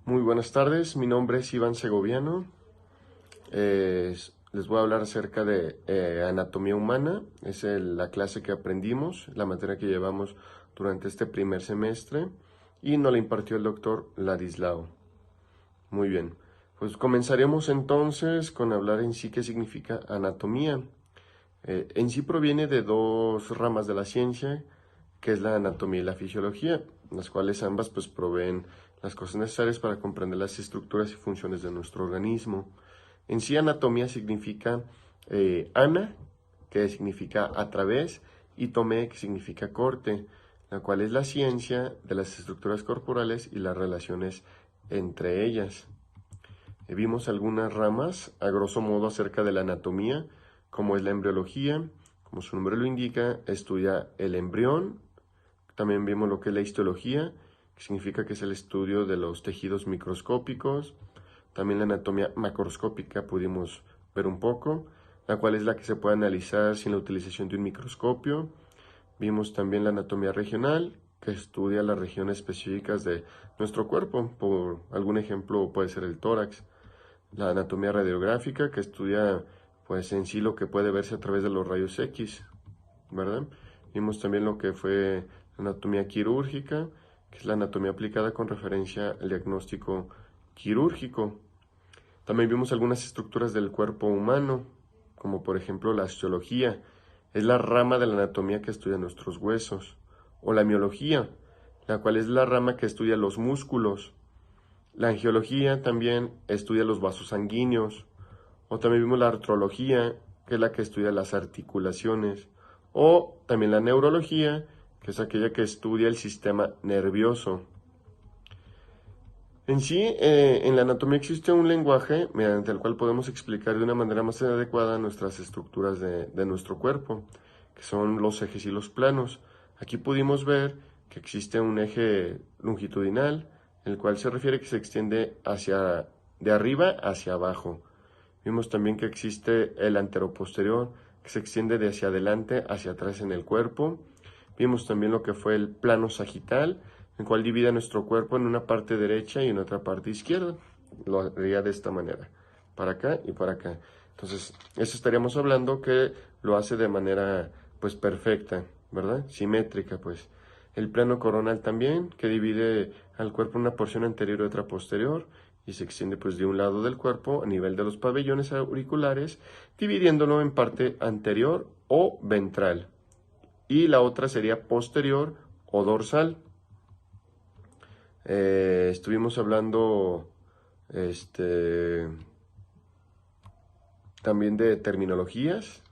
Muy buenas tardes, mi nombre es Iván Segoviano. Les voy a hablar acerca de anatomía humana. Es la clase que aprendimos, la materia que llevamos durante este primer semestre y nos la impartió el doctor Ladislao. Muy bien, pues comenzaremos entonces con hablar en sí qué significa anatomía. En sí proviene de dos ramas de la ciencia, que es la anatomía y la fisiología, las cuales ambas pues proveen las cosas necesarias para comprender las estructuras y funciones de nuestro organismo. En sí anatomía significa ana, que significa a través, y tome, que significa corte, la cual es la ciencia de las estructuras corporales y las relaciones entre ellas. Vimos algunas ramas, a grosso modo, acerca de la anatomía, como es la embriología. Como su nombre lo indica, estudia el embrión. También vimos lo que es la histología, que significa que es el estudio de los tejidos microscópicos. También la anatomía macroscópica pudimos ver un poco, la cual es la que se puede analizar sin la utilización de un microscopio. Vimos también la anatomía regional, que estudia las regiones específicas de nuestro cuerpo. Por algún ejemplo puede ser el tórax. La anatomía radiográfica, que estudia pues en sí lo que puede verse a través de los rayos X, ¿verdad? Vimos también lo que fue la anatomía quirúrgica, que es la anatomía aplicada con referencia al diagnóstico quirúrgico. También vimos algunas estructuras del cuerpo humano, como por ejemplo la osteología, es la rama de la anatomía que estudia nuestros huesos, o la miología, la cual es la rama que estudia los músculos. La angiología también estudia los vasos sanguíneos, o también vimos la artrología, que es la que estudia las articulaciones, o también la neurología, que es aquella que estudia el sistema nervioso. En sí, en la anatomía existe un lenguaje mediante el cual podemos explicar de una manera más adecuada nuestras estructuras de nuestro cuerpo, que son los ejes y los planos. Aquí pudimos ver que existe un eje longitudinal, el cual se refiere que se extiende de arriba hacia abajo. Vimos también que existe el anteroposterior, que se extiende de hacia adelante hacia atrás en el cuerpo. Vimos también lo que fue el plano sagital, el cual divide nuestro cuerpo en una parte derecha y en otra parte izquierda. Lo haría de esta manera, para acá y para acá. Entonces, eso estaríamos hablando que lo hace de manera, pues, perfecta, ¿verdad? Simétrica, pues. El plano coronal también, que divide al cuerpo en una porción anterior y otra posterior, y se extiende, pues, de un lado del cuerpo a nivel de los pabellones auriculares, dividiéndolo en parte anterior o ventral. Y la otra sería posterior o dorsal. Estuvimos hablando también de terminologías.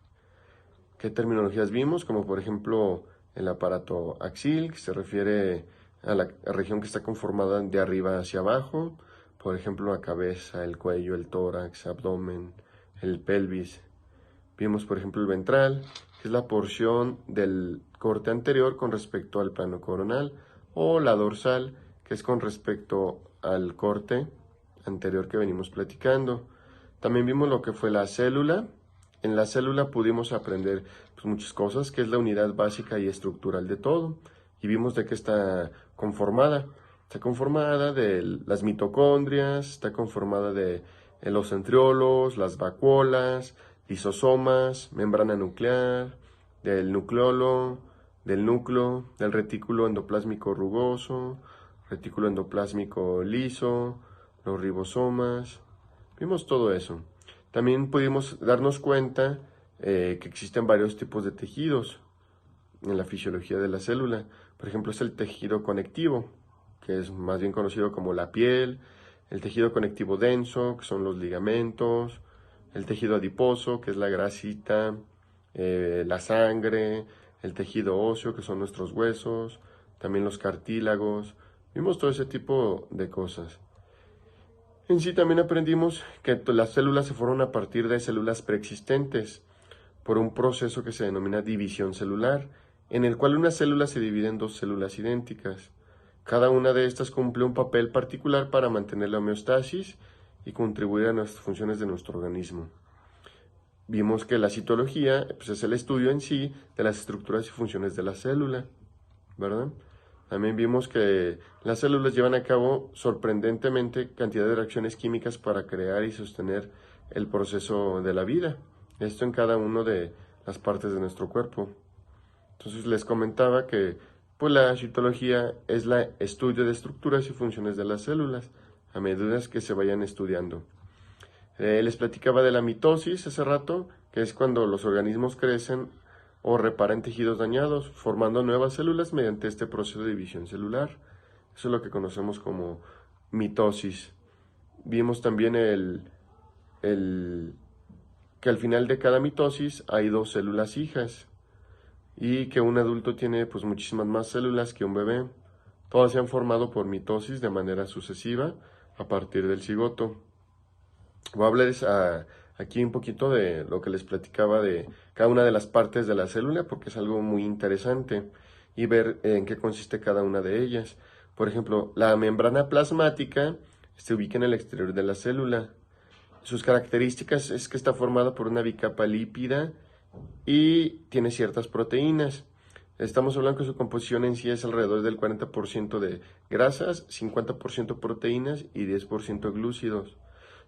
¿Qué terminologías vimos? Como por ejemplo el aparato axil, que se refiere a la región que está conformada de arriba hacia abajo. Por ejemplo, la cabeza, el cuello, el tórax, abdomen, el pelvis. Vimos, por ejemplo, el ventral, que es la porción del corte anterior con respecto al plano coronal, o la dorsal, que es con respecto al corte anterior que venimos platicando. También vimos lo que fue la célula. En la célula pudimos aprender pues, muchas cosas, que es la unidad básica y estructural de todo. Y vimos de qué está conformada. Está conformada de las mitocondrias, está conformada de los centriolos, las vacuolas, lisosomas, membrana nuclear, del nucleolo, del núcleo, del retículo endoplásmico rugoso, retículo endoplásmico liso, los ribosomas. Vimos todo eso. También pudimos darnos cuenta que existen varios tipos de tejidos en la fisiología de la célula. Por ejemplo, es el tejido conectivo, que es más bien conocido como la piel, el tejido conectivo denso, que son los ligamentos, el tejido adiposo, que es la grasita, la sangre, el tejido óseo, que son nuestros huesos, también los cartílagos. Vimos todo ese tipo de cosas. En sí también aprendimos que las células se forman a partir de células preexistentes por un proceso que se denomina división celular, en el cual una célula se divide en dos células idénticas. Cada una de estas cumple un papel particular para mantener la homeostasis y contribuir a las funciones de nuestro organismo. Vimos que la citología pues, es el estudio en sí de las estructuras y funciones de la célula, ¿verdad? También vimos que las células llevan a cabo sorprendentemente cantidad de reacciones químicas para crear y sostener el proceso de la vida. Esto en cada una de las partes de nuestro cuerpo. Entonces les comentaba que pues, la citología es el estudio de estructuras y funciones de las células a medida que se vayan estudiando. Les platicaba de la mitosis hace rato, que es cuando los organismos crecen o reparan tejidos dañados, formando nuevas células mediante este proceso de división celular. Eso es lo que conocemos como mitosis. Vimos también que al final de cada mitosis hay dos células hijas y que un adulto tiene pues muchísimas más células que un bebé. Todas se han formado por mitosis de manera sucesiva a partir del cigoto. Voy a hablarles aquí un poquito de lo que les platicaba de cada una de las partes de la célula porque es algo muy interesante y ver en qué consiste cada una de ellas. Por ejemplo, la membrana plasmática se ubica en el exterior de la célula. Sus características es que está formada por una bicapa lípida y tiene ciertas proteínas. Estamos hablando que su composición en sí es alrededor del 40% de grasas, 50% proteínas y 10% glúcidos.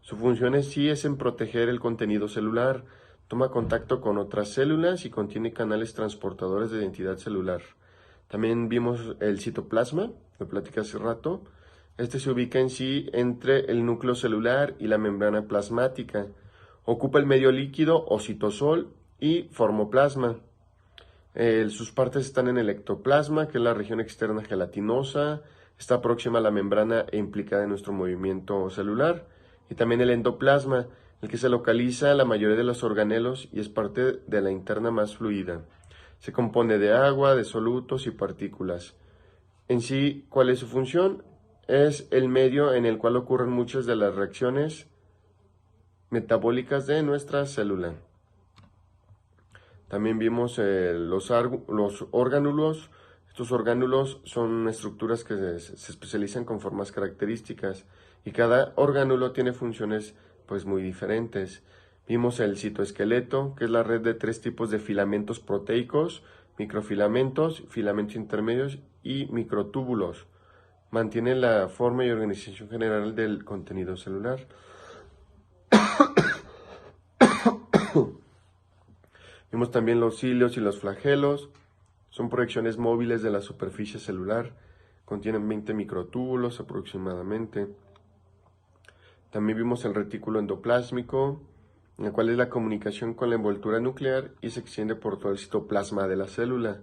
Su función en sí es en proteger el contenido celular, toma contacto con otras células y contiene canales transportadores de identidad celular. También vimos el citoplasma, lo platicé hace rato. Este se ubica en sí entre el núcleo celular y la membrana plasmática. Ocupa el medio líquido o citosol y formoplasma. Sus partes están en el ectoplasma, que es la región externa gelatinosa, está próxima a la membrana e implicada en nuestro movimiento celular, y también el endoplasma, el que se localiza en la mayoría de los organelos y es parte de la interna más fluida. Se compone de agua, de solutos y partículas. En sí, ¿cuál es su función? Es el medio en el cual ocurren muchas de las reacciones metabólicas de nuestra célula. También vimos los orgánulos. Estos orgánulos son estructuras que se especializan con formas características y cada orgánulo tiene funciones pues muy diferentes. Vimos el citoesqueleto, que es la red de 3 tipos de filamentos proteicos, microfilamentos, filamentos intermedios y microtúbulos. Mantiene la forma y organización general del contenido celular. Vimos también los cilios y los flagelos. Son proyecciones móviles de la superficie celular. Contienen 20 microtúbulos aproximadamente. También vimos el retículo endoplásmico, en el cual es la comunicación con la envoltura nuclear y se extiende por todo el citoplasma de la célula.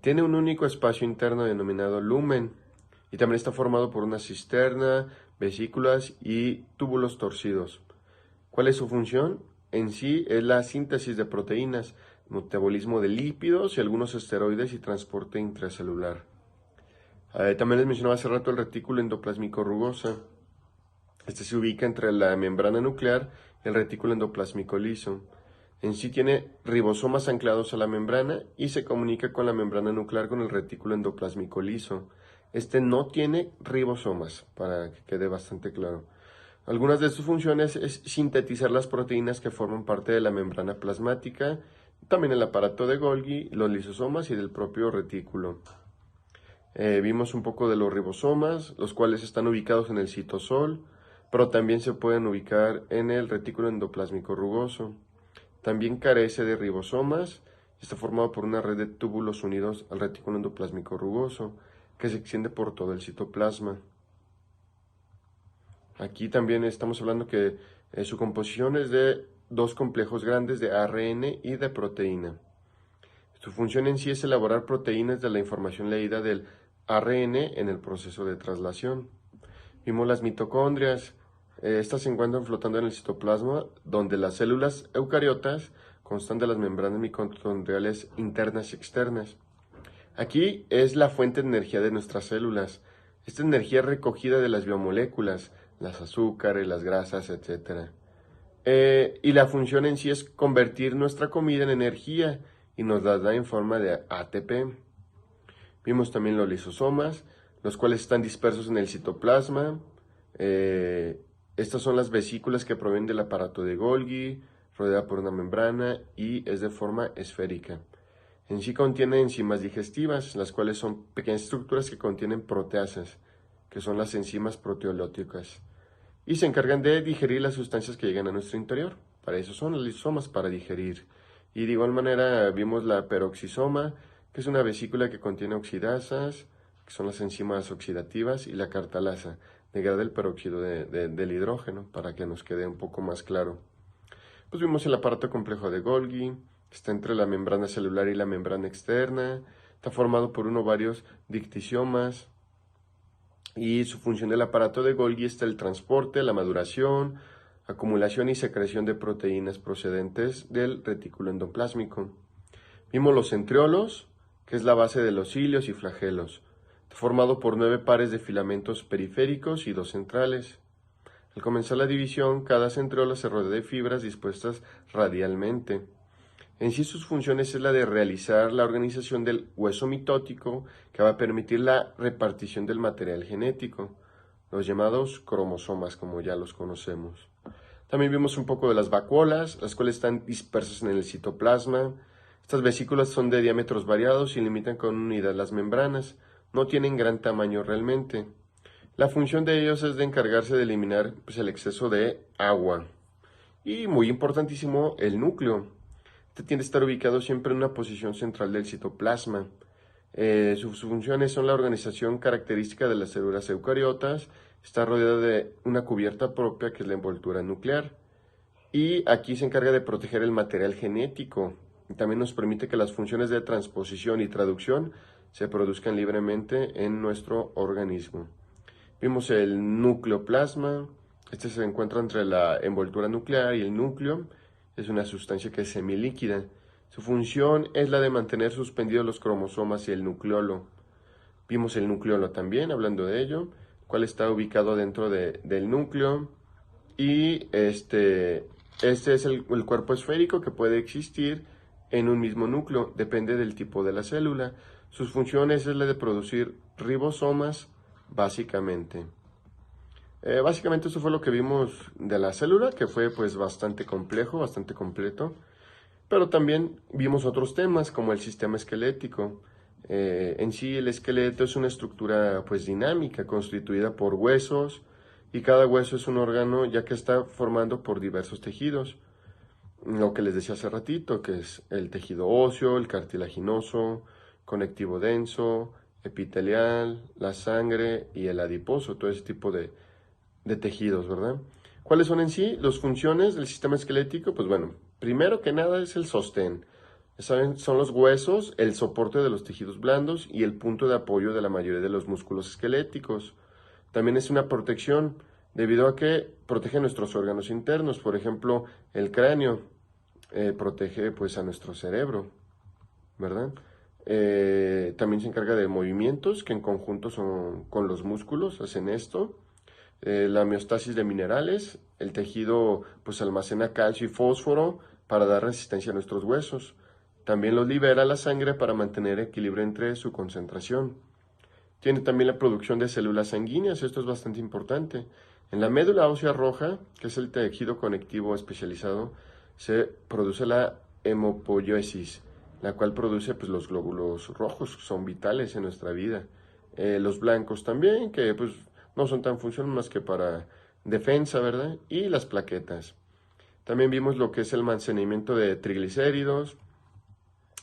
Tiene un único espacio interno denominado lumen y también está formado por una cisterna, vesículas y túbulos torcidos. ¿Cuál es su función? En sí es la síntesis de proteínas, metabolismo de lípidos y algunos esteroides y transporte intracelular. También les mencionaba hace rato el retículo endoplásmico rugosa. Este se ubica entre la membrana nuclear y el retículo endoplásmico liso. En sí tiene ribosomas anclados a la membrana y se comunica con la membrana nuclear con el retículo endoplásmico liso. Este no tiene ribosomas, para que quede bastante claro. Algunas de sus funciones es sintetizar las proteínas que forman parte de la membrana plasmática, también el aparato de Golgi, los lisosomas y del propio retículo. Vimos un poco de los ribosomas, los cuales están ubicados en el citosol, pero también se pueden ubicar en el retículo endoplásmico rugoso. También carece de ribosomas y está formado por una red de túbulos unidos al retículo endoplásmico rugoso, que se extiende por todo el citoplasma. Aquí también estamos hablando que su composición es de 2 complejos grandes de ARN y de proteína. Su función en sí es elaborar proteínas de la información leída del ARN en el proceso de traslación. Vimos las mitocondrias. Estas se encuentran flotando en el citoplasma, donde las células eucariotas constan de las membranas mitocondriales internas y externas. Aquí es la fuente de energía de nuestras células. Esta energía es recogida de las biomoléculas, las azúcares, las grasas, etc. Y la función en sí es convertir nuestra comida en energía y nos la da en forma de ATP. Vimos también los lisosomas, los cuales están dispersos en el citoplasma. Estas son las vesículas que provienen del aparato de Golgi, rodeada por una membrana y es de forma esférica. En sí contiene enzimas digestivas, las cuales son pequeñas estructuras que contienen proteasas, que son las enzimas proteolíticas, y se encargan de digerir las sustancias que llegan a nuestro interior. Para eso son los lisosomas, para digerir. Y de igual manera vimos la peroxisoma, que es una vesícula que contiene oxidasas, que son las enzimas oxidativas, y la cartalasa, degrada el peróxido del hidrógeno, para que nos quede un poco más claro. Pues vimos el aparato complejo de Golgi, que está entre la membrana celular y la membrana externa, está formado por varios dictisomas, y su función del aparato de Golgi está el transporte, la maduración, acumulación y secreción de proteínas procedentes del retículo endoplásmico. Vimos los centriolos, que es la base de los cilios y flagelos, formado por 9 pares de filamentos periféricos y 2 centrales. Al comenzar la división, cada centriolo se rodea de fibras dispuestas radialmente. En sí sus funciones es la de realizar la organización del hueso mitótico, que va a permitir la repartición del material genético, los llamados cromosomas, como ya los conocemos. También vimos un poco de las vacuolas, las cuales están dispersas en el citoplasma. Estas vesículas son de diámetros variados y limitan con unidad las membranas. No tienen gran tamaño realmente. La función de ellos es de encargarse de eliminar el exceso de agua. Y muy importantísimo, el núcleo. Este tiende a estar ubicado siempre en una posición central del citoplasma. Sus funciones son la organización característica de las células eucariotas. Está rodeada de una cubierta propia que es la envoltura nuclear. Y aquí se encarga de proteger el material genético. Y también nos permite que las funciones de transposición y traducción se produzcan libremente en nuestro organismo. Vimos el nucleoplasma. Este se encuentra entre la envoltura nuclear y el núcleo. Es una sustancia que es semilíquida. Su función es la de mantener suspendidos los cromosomas y el nucleolo. Vimos el nucleolo también, hablando de ello, cual está ubicado dentro del núcleo. Y este es el cuerpo esférico que puede existir en un mismo núcleo, depende del tipo de la célula. Sus funciones es la de producir ribosomas, básicamente. Básicamente eso fue lo que vimos de la célula, que fue pues bastante complejo, bastante completo. Pero también vimos otros temas como el sistema esquelético. En sí el esqueleto es una estructura pues dinámica, constituida por huesos, y cada hueso es un órgano ya que está formado por diversos tejidos. Lo que les decía hace ratito, que es el tejido óseo, el cartilaginoso, conectivo denso, epitelial, la sangre y el adiposo, todo ese tipo de tejidos, ¿verdad? ¿Cuáles son en sí las funciones del sistema esquelético? Pues bueno, primero que nada es el sostén. Ya saben, son los huesos, el soporte de los tejidos blandos y el punto de apoyo de la mayoría de los músculos esqueléticos. También es una protección, debido a que protege nuestros órganos internos. Por ejemplo, el cráneo protege pues a nuestro cerebro, ¿verdad? También se encarga de movimientos que en conjunto son con los músculos, hacen esto. La homeostasis de minerales, el tejido pues almacena calcio y fósforo para dar resistencia a nuestros huesos. También los libera la sangre para mantener equilibrio entre su concentración. Tiene también la producción de células sanguíneas, esto es bastante importante. En la médula ósea roja, que es el tejido conectivo especializado, se produce la hemopoiesis, la cual produce pues, los glóbulos rojos, que son vitales en nuestra vida. Los blancos también, que pues no son tan funcionales más que para defensa, ¿verdad? Y las plaquetas. También vimos lo que es el almacenamiento de triglicéridos.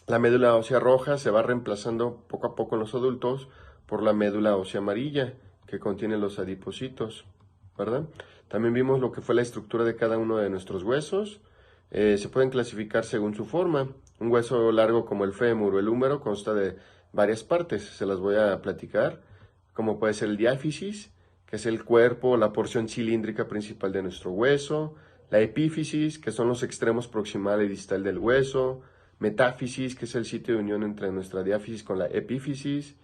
La médula ósea roja se va reemplazando poco a poco en los adultos por la médula ósea amarilla, que contiene los adipocitos, ¿verdad? También vimos lo que fue la estructura de cada uno de nuestros huesos. Se pueden clasificar según su forma. Un hueso largo como el fémur o el húmero consta de varias partes, se las voy a platicar, como puede ser el diáfisis, que es el cuerpo, la porción cilíndrica principal de nuestro hueso, la epífisis, que son los extremos proximal y distal del hueso, metáfisis, que es el sitio de unión entre nuestra diáfisis con la epífisis,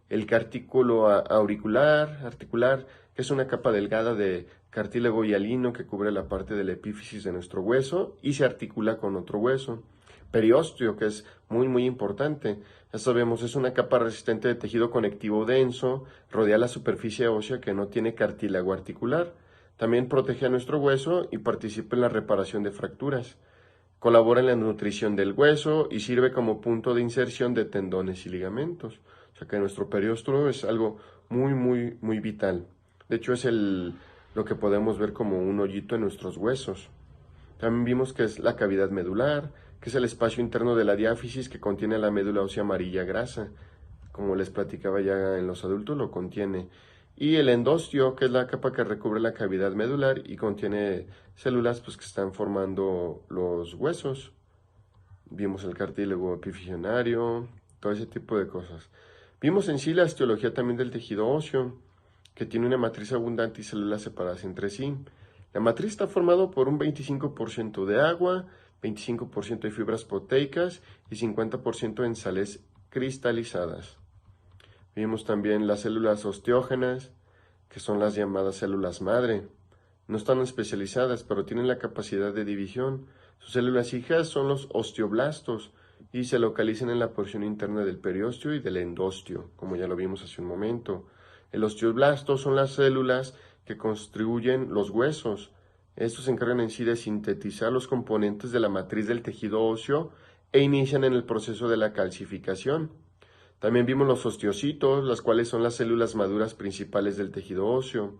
el cartículo articular, que es una capa delgada de cartílago hialino que cubre la parte de la epífisis de nuestro hueso y se articula con otro hueso. Periósteo, que es muy importante. Ya sabemos, es una capa resistente de tejido conectivo denso, rodea la superficie ósea que no tiene cartílago articular. También protege a nuestro hueso y participa en la reparación de fracturas. Colabora en la nutrición del hueso y sirve como punto de inserción de tendones y ligamentos. O sea que nuestro periósteo es algo muy vital. De hecho, es lo que podemos ver como un hoyito en nuestros huesos. También vimos que es la cavidad medular, que es el espacio interno de la diáfisis que contiene la médula ósea amarilla grasa. Como les platicaba ya en los adultos, lo contiene. Y el endostio, que es la capa que recubre la cavidad medular y contiene células pues, que están formando los huesos. Vimos el cartílago epifisionario, todo ese tipo de cosas. Vimos en sí la osteología también del tejido óseo, que tiene una matriz abundante y células separadas entre sí. La matriz está formada por un 25% de agua, 25% de fibras proteicas y 50% en sales cristalizadas. Vimos también las células osteógenas, que son las llamadas células madre. No están especializadas, pero tienen la capacidad de división. Sus células hijas son los osteoblastos y se localizan en la porción interna del periósteo y del endostio, como ya lo vimos hace un momento. El osteoblasto son las células que constituyen los huesos. Estos se encargan en sí de sintetizar los componentes de la matriz del tejido óseo e inician en el proceso de la calcificación. También vimos los osteocitos, las cuales son las células maduras principales del tejido óseo.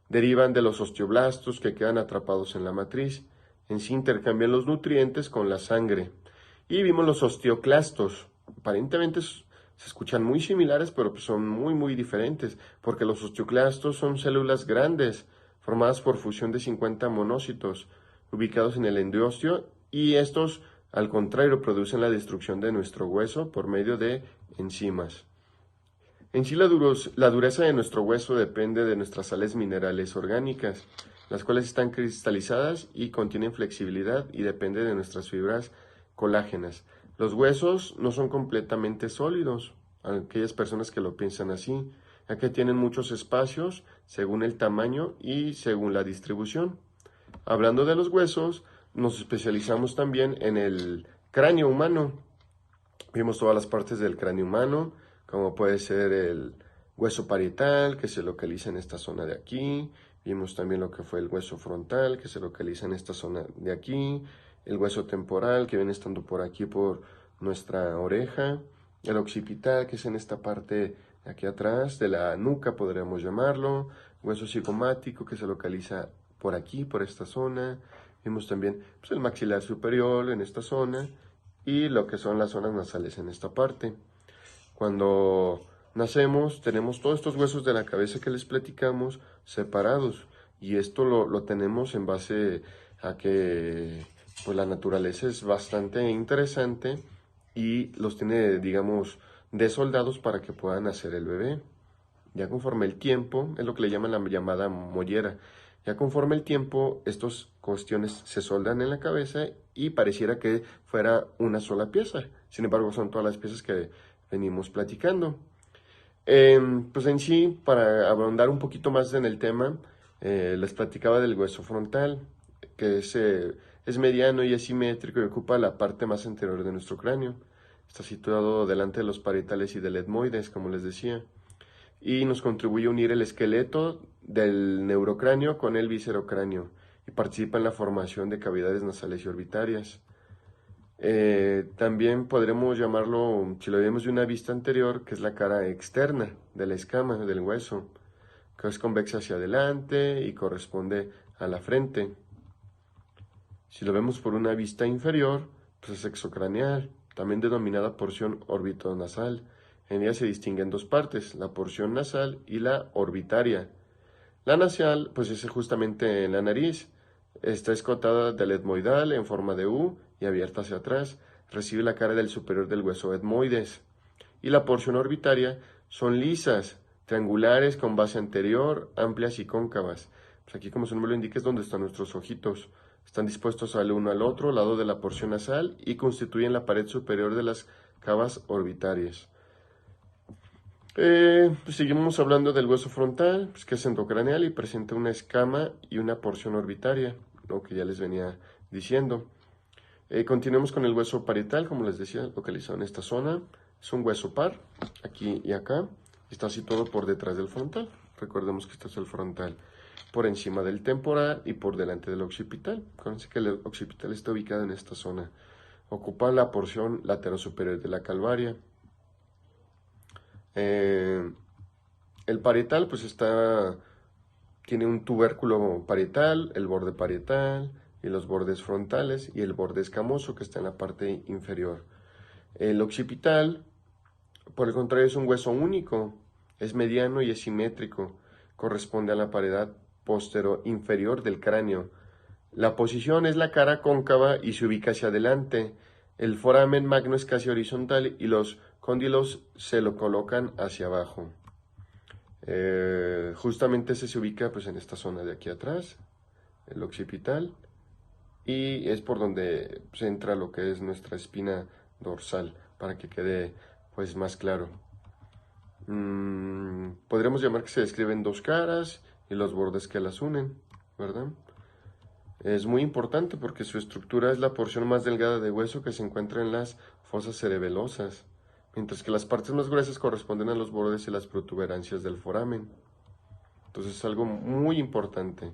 Derivan de los osteoblastos que quedan atrapados en la matriz. En sí intercambian los nutrientes con la sangre. Y vimos los osteoclastos. Aparentemente se escuchan muy similares, pero pues son muy diferentes, porque los osteoclastos son células grandes, formadas por fusión de 50 monocitos, ubicados en el endostio, y estos, al contrario, producen la destrucción de nuestro hueso por medio de enzimas. En sí, la dureza de nuestro hueso depende de nuestras sales minerales orgánicas, las cuales están cristalizadas y contienen flexibilidad y depende de nuestras fibras colágenas. Los huesos no son completamente sólidos, aquellas personas que lo piensan así, ya que tienen muchos espacios según el tamaño y según la distribución. Hablando de los huesos, nos especializamos también en el cráneo humano. Vimos todas las partes del cráneo humano, como puede ser el hueso parietal, que se localiza en esta zona de aquí. Vimos también lo que fue el hueso frontal, que se localiza en esta zona de aquí. El hueso temporal, que viene estando por aquí, por nuestra oreja. El occipital, que es en esta parte de aquí atrás, de la nuca, podríamos llamarlo. Hueso cigomático, que se localiza por aquí, por esta zona. Vimos también pues, el maxilar superior en esta zona y lo que son las zonas nasales en esta parte. Cuando nacemos tenemos todos estos huesos de la cabeza que les platicamos separados y esto lo tenemos en base a que pues, la naturaleza es bastante interesante y los tiene, digamos, desoldados para que puedan nacer el bebé. Ya conforme el tiempo, es lo que le llaman la llamada mollera, ya conforme el tiempo, estas cuestiones se soldan en la cabeza y pareciera que fuera una sola pieza. Sin embargo, son todas las piezas que venimos platicando. Pues en sí, para abundar un poquito más en el tema, les platicaba del hueso frontal, que es mediano y asimétrico y ocupa la parte más anterior de nuestro cráneo. Está situado delante de los parietales y del etmoides, como les decía, y nos contribuye a unir el esqueleto del neurocráneo con el viscerocráneo y participa en la formación de cavidades nasales y orbitarias. También podremos llamarlo, si lo vemos de una vista anterior, que es la cara externa de la escama del hueso, que es convexa hacia adelante y corresponde a la frente. Si lo vemos por una vista inferior, pues es exocraneal, también denominada porción orbitonasal. En ella se distinguen dos partes, la porción nasal y la orbitaria. La nasal, pues es justamente en la nariz. Está escotada del etmoidal en forma de U y abierta hacia atrás. Recibe la cara del superior del hueso etmoides. Y la porción orbitaria son lisas, triangulares con base anterior, amplias y cóncavas. Pues aquí, como su nombre lo indica, es donde están nuestros ojitos. Están dispuestos al uno al otro lado de la porción nasal y constituyen la pared superior de las cavas orbitarias. Pues seguimos hablando del hueso frontal, pues que es endocraneal y presenta una escama y una porción orbitaria, lo que ya les venía diciendo. Continuemos con el hueso parietal, como les decía, localizado en esta zona. Es un hueso par, aquí y acá, está situado por detrás del frontal. Recordemos que este es el frontal. Por encima del temporal y por delante del occipital. Acuérdense que el occipital está ubicado en esta zona. Ocupa la porción laterosuperior de la calvaria. El parietal pues tiene un tubérculo parietal, el borde parietal y los bordes frontales y el borde escamoso que está en la parte inferior. El occipital, por el contrario, es un hueso único, es mediano y es simétrico, corresponde a la pared posterior inferior del cráneo. La posición es la cara cóncava y se ubica hacia adelante. El foramen magno es casi horizontal y los cóndilos se lo colocan hacia abajo. Justamente se ubica pues en esta zona de aquí atrás, el occipital, y es por donde se entra lo que es nuestra espina dorsal, para que quede pues más claro. Podríamos llamar que se describen dos caras y los bordes que las unen, ¿verdad? Es muy importante porque su estructura es la porción más delgada de hueso que se encuentra en las fosas cerebelosas, mientras que las partes más gruesas corresponden a los bordes y las protuberancias del foramen. Entonces es algo muy importante.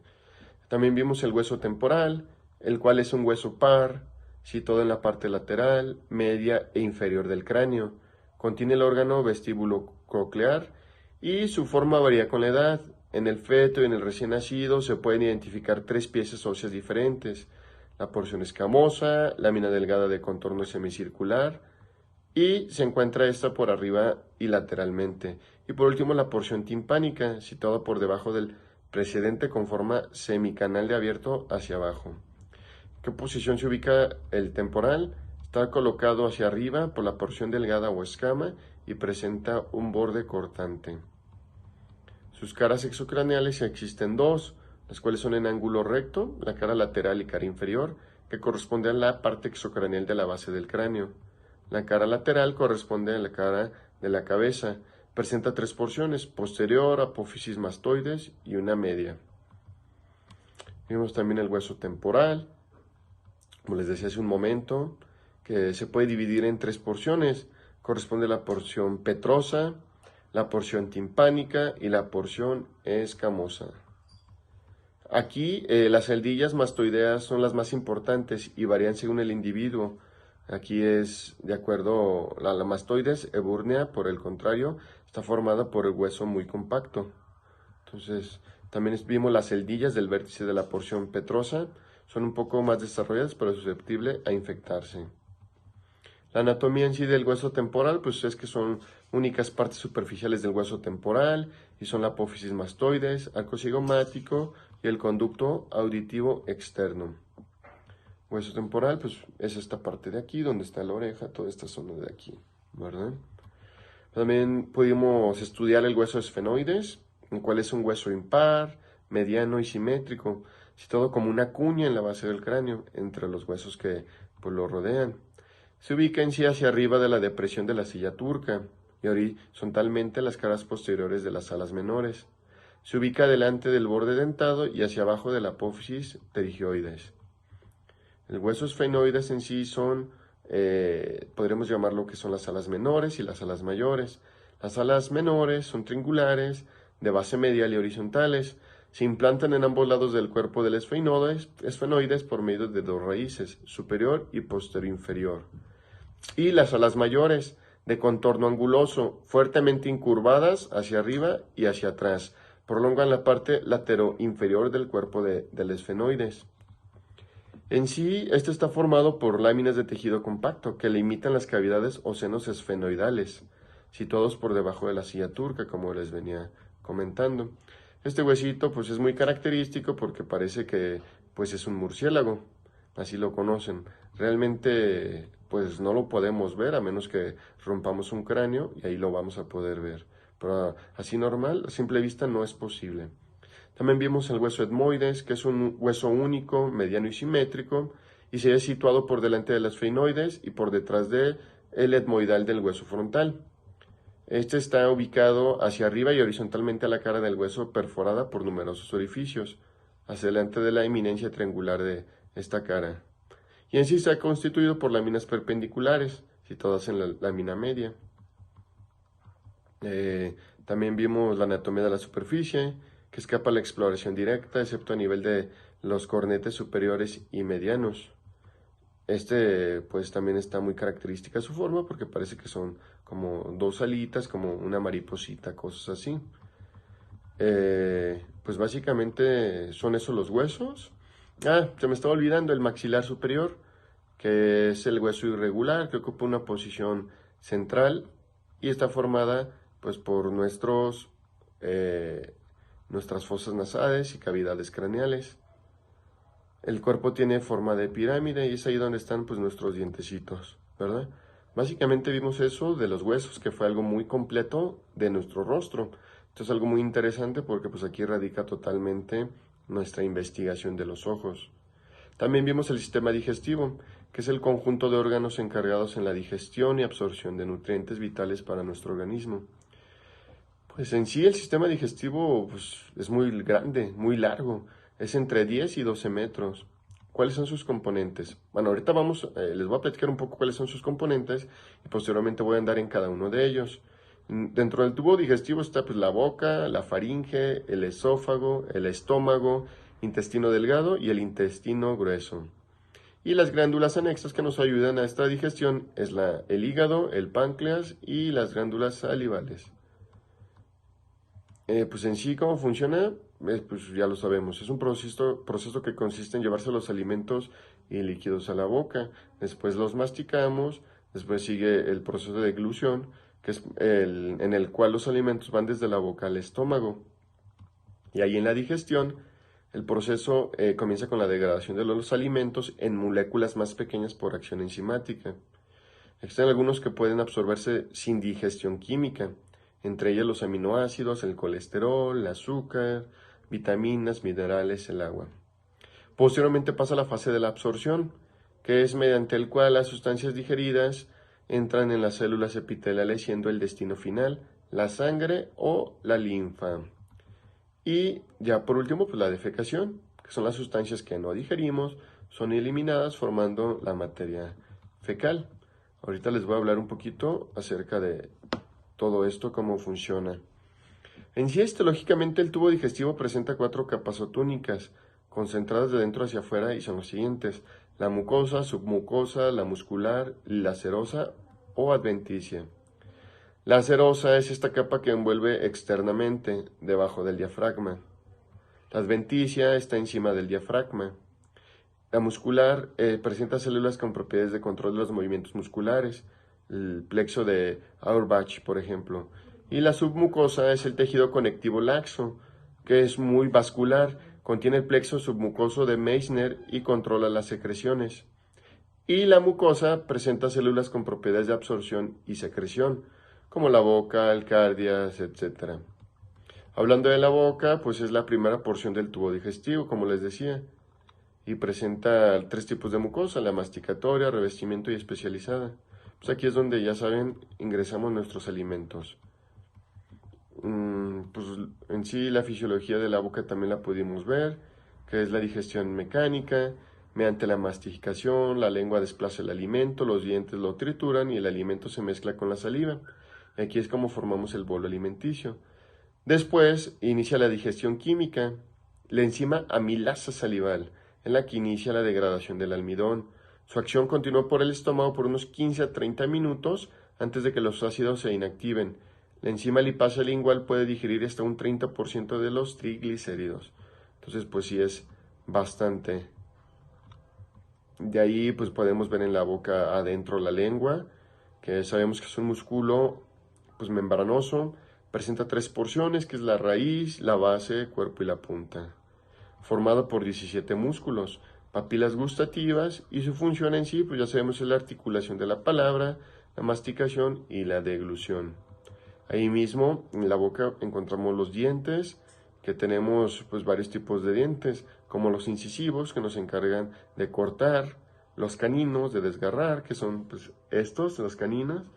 También vimos el hueso temporal, el cual es un hueso par, situado en la parte lateral, media e inferior del cráneo. Contiene el órgano vestíbulo coclear y su forma varía con la edad. En el feto y en el recién nacido se pueden identificar tres piezas óseas diferentes: la porción escamosa, lámina delgada de contorno semicircular, y se encuentra esta por arriba y lateralmente. Y por último la porción timpánica, situada por debajo del precedente con forma semicanal de abierto hacia abajo. ¿En qué posición se ubica el temporal? Está colocado hacia arriba por la porción delgada o escama y presenta un borde cortante. Sus caras exocraneales existen dos, las cuales son en ángulo recto, la cara lateral y cara inferior, que corresponde a la parte exocraneal de la base del cráneo. La cara lateral corresponde a la cara de la cabeza. Presenta tres porciones: posterior, apófisis mastoides y una media. Vemos también el hueso temporal, como les decía hace un momento, que se puede dividir en tres porciones. Corresponde a la porción petrosa, la porción timpánica y la porción escamosa. Aquí las celdillas mastoideas son las más importantes y varían según el individuo. Aquí es de acuerdo, la mastoides ebúrnea, por el contrario, está formada por el hueso muy compacto. Entonces, también vimos las celdillas del vértice de la porción petrosa, son un poco más desarrolladas, pero susceptibles a infectarse. La anatomía en sí del hueso temporal, pues es que son únicas partes superficiales del hueso temporal y son la apófisis mastoides, arco cigomático y el conducto auditivo externo. Hueso temporal, pues es esta parte de aquí, donde está la oreja, toda esta zona de aquí, ¿verdad? También pudimos estudiar el hueso esfenoides, el cual es un hueso impar, mediano y simétrico, situado como una cuña en la base del cráneo, entre los huesos que pues, lo rodean. Se ubica en sí hacia arriba de la depresión de la silla turca y horizontalmente las caras posteriores de las alas menores. Se ubica delante del borde dentado y hacia abajo de la apófisis pterigioides. El hueso esfenoides en sí son, podríamos llamarlo que son las alas menores y las alas mayores. Las alas menores son triangulares, de base medial y horizontales. Se implantan en ambos lados del cuerpo del esfenoides por medio de dos raíces, superior y posterior inferior. Y las alas mayores, de contorno anguloso, fuertemente incurvadas hacia arriba y hacia atrás, prolongan la parte latero-inferior del cuerpo del esfenoides. En sí, este está formado por láminas de tejido compacto que limitan las cavidades o senos esfenoidales, situados por debajo de la silla turca, como les venía comentando. Este huesito pues es muy característico porque parece que pues es un murciélago, así lo conocen. Realmente pues no lo podemos ver a menos que rompamos un cráneo y ahí lo vamos a poder ver. Pero así normal, a simple vista no es posible. También vimos el hueso etmoides, que es un hueso único, mediano y simétrico, y se ve situado por delante del esfenoides y por detrás del etmoidal del hueso frontal. Este está ubicado hacia arriba y horizontalmente a la cara del hueso, perforada por numerosos orificios, hacia delante de la eminencia triangular de esta cara. Y en sí está constituido por láminas perpendiculares, situadas en la lámina media. También vimos la anatomía de la superficie, que escapa a la exploración directa, excepto a nivel de los cornetes superiores y medianos. Pues también está muy característica su forma, porque parece que son como dos alitas, como una mariposita, cosas así. Pues básicamente son esos los huesos. Ah, se me estaba olvidando el maxilar superior, que es el hueso irregular, que ocupa una posición central y está formada pues por nuestras fosas nasales y cavidades craneales. El cuerpo tiene forma de pirámide y es ahí donde están pues nuestros dientecitos, ¿verdad? Básicamente vimos eso de los huesos, que fue algo muy completo de nuestro rostro. Esto es algo muy interesante porque pues aquí radica totalmente nuestra investigación de los ojos. También vimos el sistema digestivo, que es el conjunto de órganos encargados en la digestión y absorción de nutrientes vitales para nuestro organismo. Pues en sí el sistema digestivo pues, es muy grande, muy largo, es entre 10 y 12 metros. ¿Cuáles son sus componentes? Bueno, ahorita les voy a platicar un poco cuáles son sus componentes y posteriormente voy a andar en cada uno de ellos. Dentro del tubo digestivo está pues la boca, la faringe, el esófago, el estómago, intestino delgado y el intestino grueso. Y las glándulas anexas que nos ayudan a esta digestión es el hígado, el páncreas y las glándulas salivales. Pues en sí, ¿cómo funciona? Pues ya lo sabemos. Es un proceso que consiste en llevarse los alimentos y líquidos a la boca. Después los masticamos. Después sigue el proceso de deglución, que es en el cual los alimentos van desde la boca al estómago. Y ahí en la digestión, el proceso comienza con la degradación de los alimentos en moléculas más pequeñas por acción enzimática. Existen algunos que pueden absorberse sin digestión química, entre ellos los aminoácidos, el colesterol, el azúcar, vitaminas, minerales, el agua. Posteriormente pasa la fase de la absorción, que es mediante el cual las sustancias digeridas entran en las células epiteliales siendo el destino final la sangre o la linfa. Y ya por último, pues la defecación, que son las sustancias que no digerimos, son eliminadas formando la materia fecal. Ahorita les voy a hablar un poquito acerca de todo esto, cómo funciona. En sí, lógicamente, el tubo digestivo presenta 4 capas otónicas, concentradas de dentro hacia afuera y son los siguientes: la mucosa, submucosa, la muscular, la serosa o adventicia. La serosa es esta capa que envuelve externamente, debajo del diafragma. La adventicia está encima del diafragma. La muscular presenta células con propiedades de control de los movimientos musculares, el plexo de Auerbach, por ejemplo. Y la submucosa es el tejido conectivo laxo, que es muy vascular, contiene el plexo submucoso de Meissner y controla las secreciones. Y la mucosa presenta células con propiedades de absorción y secreción, como la boca, el cardias, etc. Hablando de la boca, pues es la primera porción del tubo digestivo, como les decía, y presenta 3 tipos de mucosa: la masticatoria, revestimiento y especializada. Pues aquí es donde, ya saben, ingresamos nuestros alimentos. Pues en sí la fisiología de la boca también la pudimos ver, que es la digestión mecánica. Mediante la masticación, la lengua desplaza el alimento, los dientes lo trituran y el alimento se mezcla con la saliva. Aquí es como formamos el bolo alimenticio. Después inicia la digestión química, la enzima amilasa salival, en la que inicia la degradación del almidón. Su acción continúa por el estómago por unos 15 a 30 minutos antes de que los ácidos se inactiven. La enzima lipasa lingual puede digerir hasta un 30% de los triglicéridos. Entonces, pues sí es bastante. De ahí, pues podemos ver en la boca adentro la lengua, que sabemos que es un músculo pues membranoso. Presenta 3 porciones, que es la raíz, la base, cuerpo y la punta, formado por 17 músculos, papilas gustativas, y su función en sí, pues ya sabemos, es la articulación de la palabra, la masticación y la deglución. Ahí mismo, en la boca, encontramos los dientes, que tenemos pues varios tipos de dientes, como los incisivos, que nos encargan de cortar, los caninos, de desgarrar, que son pues estos, los caninos.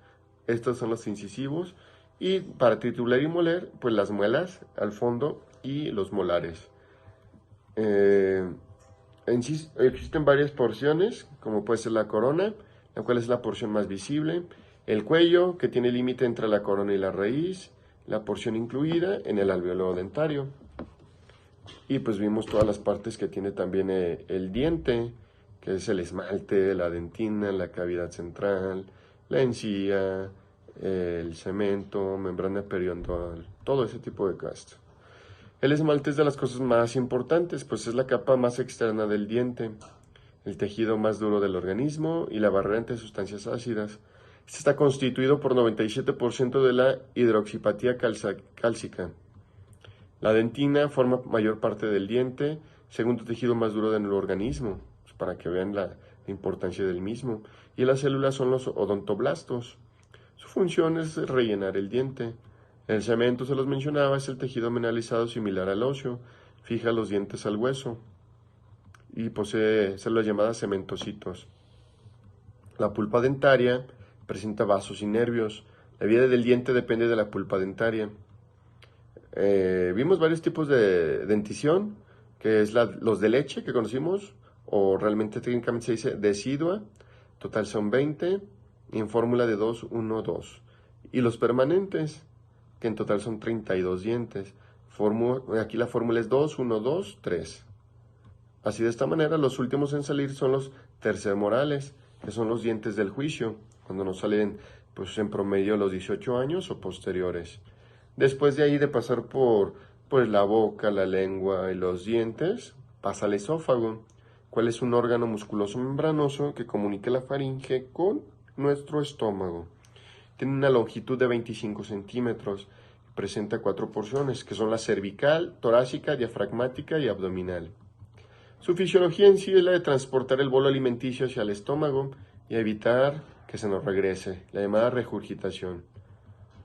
Estos son los incisivos, y para triturar y moler, pues las muelas al fondo y los molares. En sí existen varias porciones, como puede ser la corona, la cual es la porción más visible, el cuello, que tiene límite entre la corona y la raíz, la porción incluida en el alveolo dentario. Y pues vimos todas las partes que tiene también el diente, que es el esmalte, la dentina, la cavidad central, la encía, el cemento, membrana periodontal, todo ese tipo de cosas. El esmalte es de las cosas más importantes, pues es la capa más externa del diente, el tejido más duro del organismo y la barrera entre sustancias ácidas. Este está constituido por 97% de la hidroxipatía cálcica. La dentina forma mayor parte del diente, segundo tejido más duro del organismo, pues para que vean la importancia del mismo. Y las células son los odontoblastos. Su función es rellenar el diente. El cemento, se los mencionaba, es el tejido mineralizado similar al óseo, fija los dientes al hueso y posee células llamadas cementocitos. La pulpa dentaria presenta vasos y nervios. La vida del diente depende de la pulpa dentaria. Vimos varios tipos de dentición, que es los de leche que conocimos, o realmente técnicamente se dice decidua, total son 20, y en fórmula de 2, 1, 2. Y los permanentes, que en total son 32 dientes. Aquí la fórmula es 2, 1, 2, 3. Así de esta manera, los últimos en salir son los tercermorales, que son los dientes del juicio, cuando nos salen pues en promedio los 18 años o posteriores. Después de ahí de pasar por pues la boca, la lengua y los dientes, pasa al esófago, cual es un órgano musculoso membranoso que comunica la faringe con nuestro estómago. Tiene una longitud de 25 centímetros y presenta 4 porciones, que son la cervical, torácica, diafragmática y abdominal. Su fisiología en sí es la de transportar el bolo alimenticio hacia el estómago y evitar que se nos regrese, la llamada regurgitación,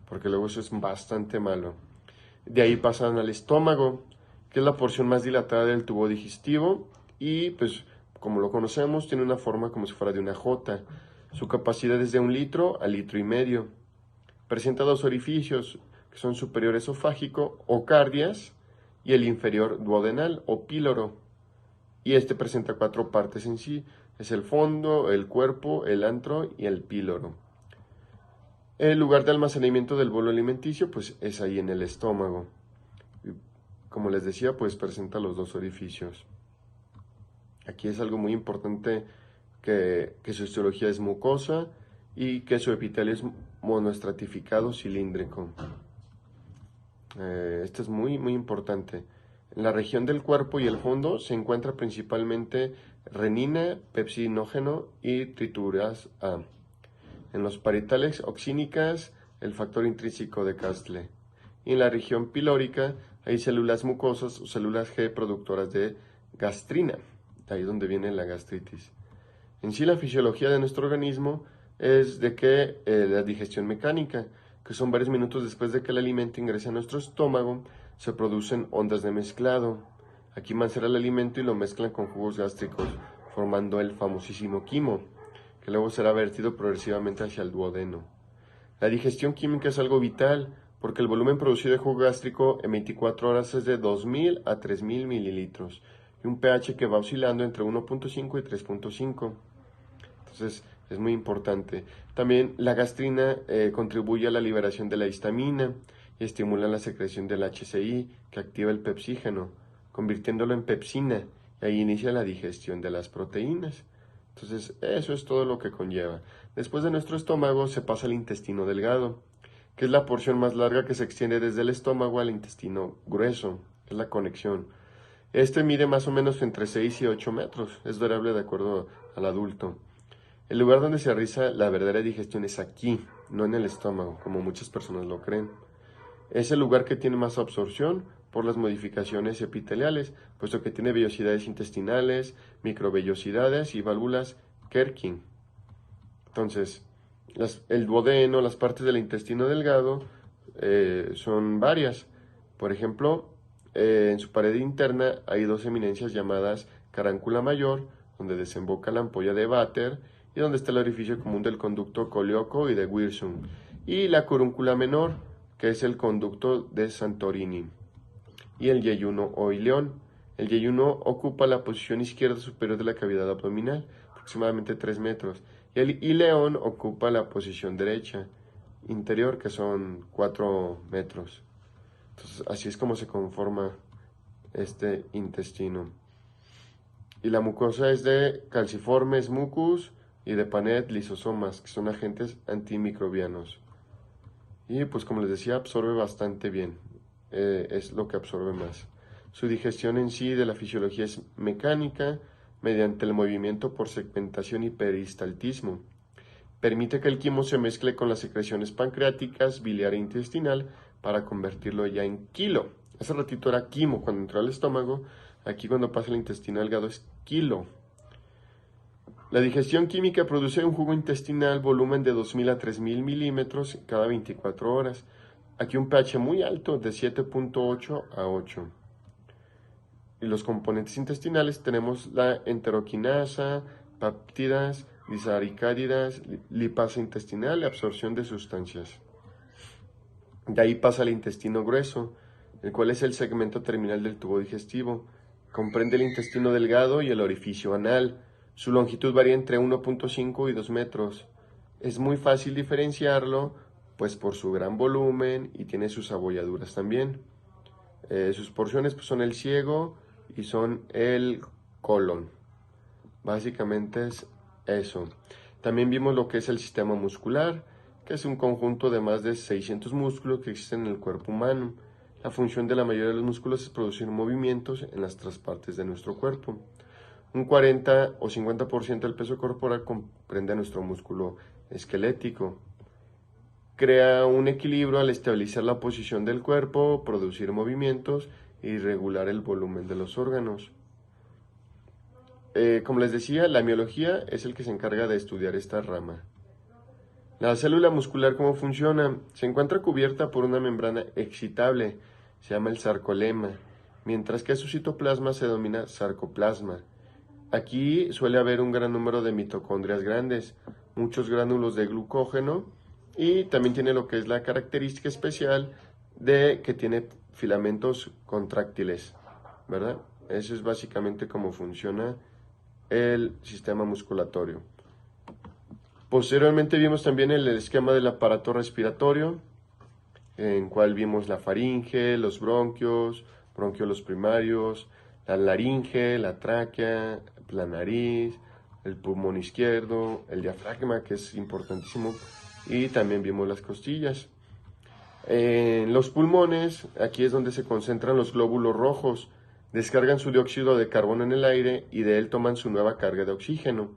porque luego eso es bastante malo. De ahí pasan al estómago, que es la porción más dilatada del tubo digestivo y pues como lo conocemos tiene una forma como si fuera de una J. Su capacidad es de 1 litro a 1,5 litros. Presenta 2 orificios, que son superior esofágico o cardias y el inferior duodenal o píloro. Y este presenta 4 partes en sí, es el fondo, el cuerpo, el antro y el píloro. El lugar de almacenamiento del bolo alimenticio pues es ahí en el estómago. Como les decía, pues presenta los 2 orificios. Aquí es algo muy importante que su histología es mucosa y que su epitelio es monoestratificado cilíndrico. Esto es muy importante. En la región del cuerpo y el fondo se encuentra principalmente renina, pepsinógeno y trituras A. En los parietales oxínicas, el factor intrínseco de Castle. Y en la región pilórica hay células mucosas o células G productoras de gastrina, de ahí donde viene la gastritis. En sí la fisiología de nuestro organismo es de que la digestión mecánica, que son varios minutos después de que el alimento ingrese a nuestro estómago, se producen ondas de mezclado. Aquí macera el alimento y lo mezclan con jugos gástricos, formando el famosísimo quimo, que luego será vertido progresivamente hacia el duodeno. La digestión química es algo vital, porque el volumen producido de jugo gástrico en 24 horas es de 2.000 a 3.000 mililitros, y un pH que va oscilando entre 1.5 y 3.5. Entonces, es muy importante. También la gastrina contribuye a la liberación de la histamina y estimula la secreción del HCI, que activa el pepsígeno, convirtiéndolo en pepsina, y ahí inicia la digestión de las proteínas. Entonces, eso es todo lo que conlleva. Después de nuestro estómago se pasa al intestino delgado, que es la porción más larga que se extiende desde el estómago al intestino grueso, que es la conexión. Este mide más o menos entre 6 y 8 metros, es variable de acuerdo al adulto. El lugar donde se realiza la verdadera digestión es aquí, no en el estómago, como muchas personas lo creen. Es el lugar que tiene más absorción por las modificaciones epiteliales, puesto que tiene vellosidades intestinales, microvellosidades y válvulas Kerkin. Entonces, el duodeno, las partes del intestino delgado, son varias. Por ejemplo, en su pared interna hay 2 eminencias llamadas caráncula mayor, donde desemboca la ampolla de Vater, y donde está el orificio común del conducto colioco y de Wirsung, y la corúncula menor, que es el conducto de Santorini, y el yeyuno o ileón. El yeyuno ocupa la posición izquierda superior de la cavidad abdominal, aproximadamente 3 metros, y el ileón ocupa la posición derecha. interior, que son 4 metros. Entonces, así es como se conforma este intestino. Y la mucosa es de calciformes mucus y de Panet lisosomas, que son agentes antimicrobianos. Y pues como les decía, absorbe bastante bien, es lo que absorbe más. Su digestión en sí de la fisiología es mecánica, mediante el movimiento por segmentación y peristaltismo. Permite que el quimo se mezcle con las secreciones pancreáticas, biliar e intestinal para convertirlo ya en quilo. Hace ratito era quimo cuando entró al estómago, aquí cuando pasa el intestino delgado es quilo. La digestión química produce un jugo intestinal volumen de 2000 a 3000 milímetros cada 24 horas. Aquí un pH muy alto de 7.8 a 8. Y los componentes intestinales tenemos la enteroquinasa, péptidas, disacáridas, lipasa intestinal y absorción de sustancias. De ahí pasa al intestino grueso, el cual es el segmento terminal del tubo digestivo. Comprende el intestino delgado y el orificio anal. Su longitud varía entre 1.5 y 2 metros. Es muy fácil diferenciarlo, pues por su gran volumen y tiene sus abolladuras también. Sus porciones pues, son el ciego y son el colon. Básicamente es eso. También vimos lo que es el sistema muscular, que es un conjunto de más de 600 músculos que existen en el cuerpo humano. La función de la mayoría de los músculos es producir movimientos en las tres partes de nuestro cuerpo. Un 40 o 50% del peso corporal comprende nuestro músculo esquelético. Crea un equilibrio al estabilizar la posición del cuerpo, producir movimientos y regular el volumen de los órganos. Como les decía, la miología es el que se encarga de estudiar esta rama. La célula muscular, ¿cómo funciona? Se encuentra cubierta por una membrana excitable, se llama el sarcolema, mientras que su citoplasma se denomina sarcoplasma. Aquí suele haber un gran número de mitocondrias grandes, muchos gránulos de glucógeno y también tiene lo que es la característica especial de que tiene filamentos contráctiles, ¿verdad? Eso es básicamente cómo funciona el sistema musculatorio. Posteriormente vimos también el esquema del aparato respiratorio, en cual vimos la faringe, los bronquios, bronquiolos primarios, la laringe, la tráquea, la nariz, el pulmón izquierdo, el diafragma, que es importantísimo, y también vimos las costillas. En los pulmones, aquí es donde se concentran los glóbulos rojos, descargan su dióxido de carbono en el aire y de él toman su nueva carga de oxígeno.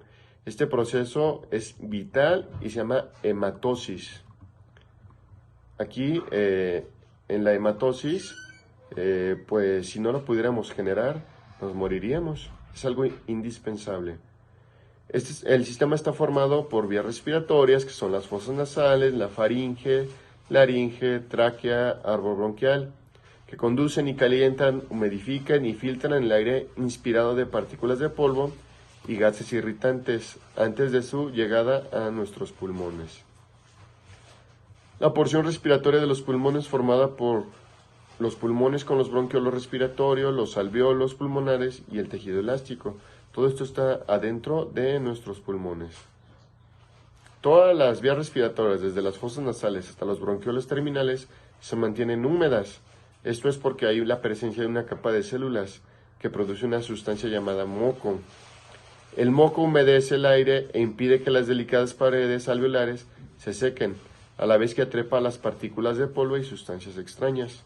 Este proceso es vital y se llama hematosis. Aquí, en la hematosis, pues si no lo pudiéramos generar, nos moriríamos. Es algo indispensable. El sistema está formado por vías respiratorias, que son las fosas nasales, la faringe, laringe, tráquea, árbol bronquial, que conducen y calientan, humidifican y filtran el aire inspirado de partículas de polvo y gases irritantes antes de su llegada a nuestros pulmones. La porción respiratoria de los pulmones formada por los pulmones con los bronquiolos respiratorios, los alveolos pulmonares y el tejido elástico. Todo esto está adentro de nuestros pulmones. Todas las vías respiratorias, desde las fosas nasales hasta los bronquiolos terminales, se mantienen húmedas. Esto es porque hay la presencia de una capa de células que produce una sustancia llamada moco. El moco humedece el aire e impide que las delicadas paredes alveolares se sequen, a la vez que atrapa las partículas de polvo y sustancias extrañas.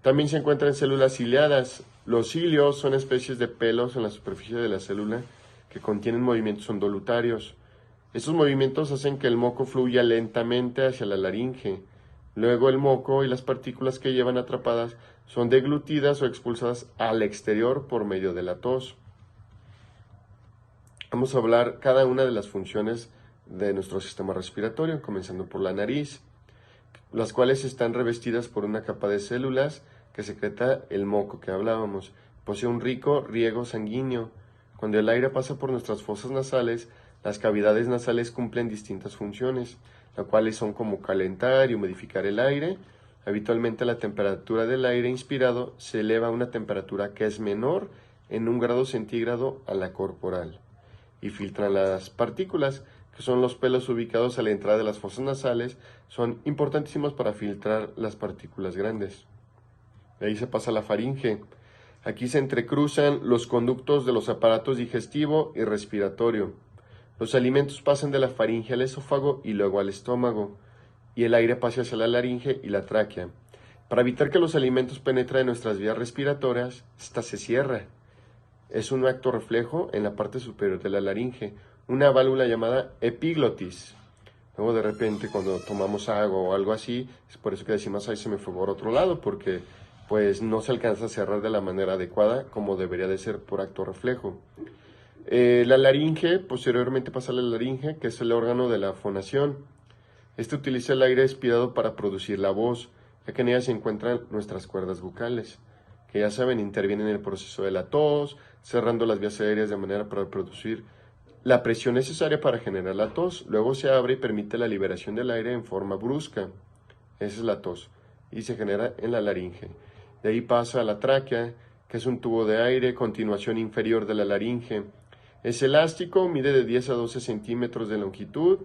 También se encuentran células ciliadas. Los cilios son especies de pelos en la superficie de la célula que contienen movimientos ondularios. Estos movimientos hacen que el moco fluya lentamente hacia la laringe. Luego el moco y las partículas que llevan atrapadas son deglutidas o expulsadas al exterior por medio de la tos. Vamos a hablar cada una de las funciones de nuestro sistema respiratorio, comenzando por la nariz, las cuales están revestidas por una capa de células que secreta el moco que hablábamos. Posee un rico riego sanguíneo. Cuando el aire pasa por nuestras fosas nasales, las cavidades nasales cumplen distintas funciones, las cuales son como calentar y humidificar el aire. Habitualmente la temperatura del aire inspirado se eleva a una temperatura que es menor en 1 grado centígrado a la corporal y filtran las partículas que son los pelos ubicados a la entrada de las fosas nasales, son importantísimos para filtrar las partículas grandes. De ahí se pasa a la faringe. Aquí se entrecruzan los conductos de los aparatos digestivo y respiratorio. Los alimentos pasan de la faringe al esófago y luego al estómago, y el aire pasa hacia la laringe y la tráquea. Para evitar que los alimentos penetren en nuestras vías respiratorias, esta se cierra. Es un acto reflejo en la parte superior de la laringe, una válvula llamada epiglotis. Luego de repente cuando tomamos agua o algo así, es por eso que decimos, ay, se me fue por otro lado, porque pues no se alcanza a cerrar de la manera adecuada como debería de ser por acto reflejo. La laringe, posteriormente pasa a la laringe, que es el órgano de la fonación. Este utiliza el aire expirado para producir la voz, ya que en ella se encuentran nuestras cuerdas vocales, que ya saben, intervienen en el proceso de la tos, cerrando las vías aéreas de manera para producir la presión necesaria para generar la tos. Luego se abre y permite la liberación del aire en forma brusca. Esa es la tos, y se genera en la laringe. De ahí pasa a la tráquea, que es un tubo de aire, continuación inferior de la laringe. Es elástico, mide de 10 a 12 centímetros de longitud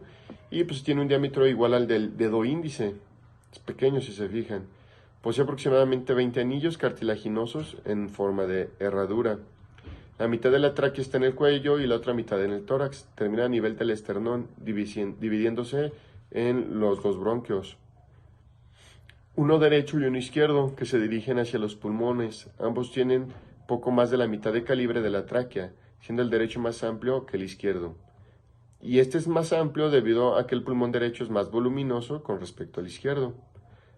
y pues tiene un diámetro igual al del dedo índice. Es pequeño si se fijan. Posee aproximadamente 20 anillos cartilaginosos en forma de herradura. La mitad de la tráquea está en el cuello y la otra mitad en el tórax. Termina a nivel del esternón, dividiéndose en los dos bronquios. Uno derecho y uno izquierdo, que se dirigen hacia los pulmones. Ambos tienen poco más de la mitad de calibre de la tráquea, siendo el derecho más amplio que el izquierdo. Y este es más amplio debido a que el pulmón derecho es más voluminoso con respecto al izquierdo.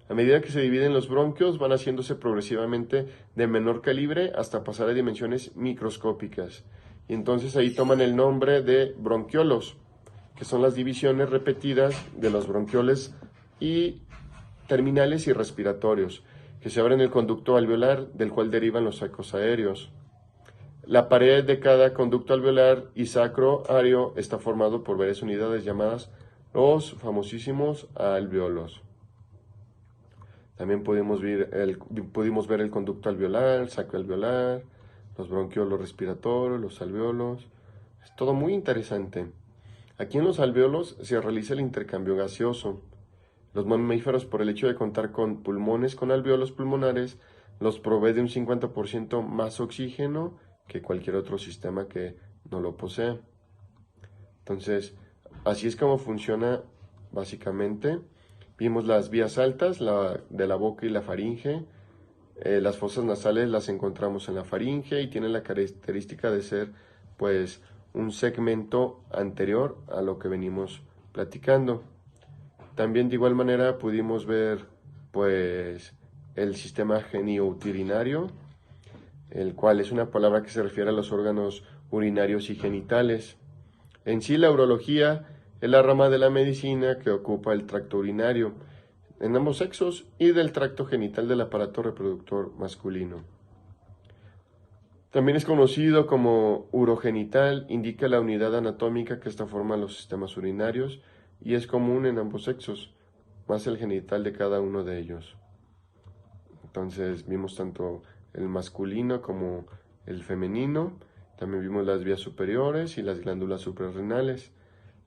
A medida que se dividen los bronquios, van haciéndose progresivamente de menor calibre hasta pasar a dimensiones microscópicas. Y entonces ahí toman el nombre de bronquiolos, que son las divisiones repetidas de los bronquioles y terminales y respiratorios, que se abren el conducto alveolar, del cual derivan los sacos aéreos. La pared de cada conducto alveolar y sacro aéreo está formado por varias unidades llamadas los famosísimos alveolos. También pudimos ver el conducto alveolar, el sacro alveolar, los bronquiolos respiratorios, los alveolos. Es todo muy interesante. Aquí en los alveolos se realiza el intercambio gaseoso. Los mamíferos, por el hecho de contar con pulmones con alveolos pulmonares, los provee de un 50% más oxígeno que cualquier otro sistema que no lo posea. Entonces, así es como funciona básicamente. Vimos las vías altas, la de la boca y la faringe. Las fosas nasales las encontramos en la faringe y tienen la característica de ser pues un segmento anterior a lo que venimos platicando. También de igual manera pudimos ver pues el sistema geniourinario, el cual es una palabra que se refiere a los órganos urinarios y genitales. En sí, la urología es la rama de la medicina que ocupa el tracto urinario en ambos sexos y del tracto genital del aparato reproductor masculino. También es conocido como urogenital, indica la unidad anatómica que esta forma los sistemas urinarios y es común en ambos sexos, más el genital de cada uno de ellos. Entonces vimos tanto el masculino como el femenino. También vimos las vías superiores y las glándulas suprarrenales,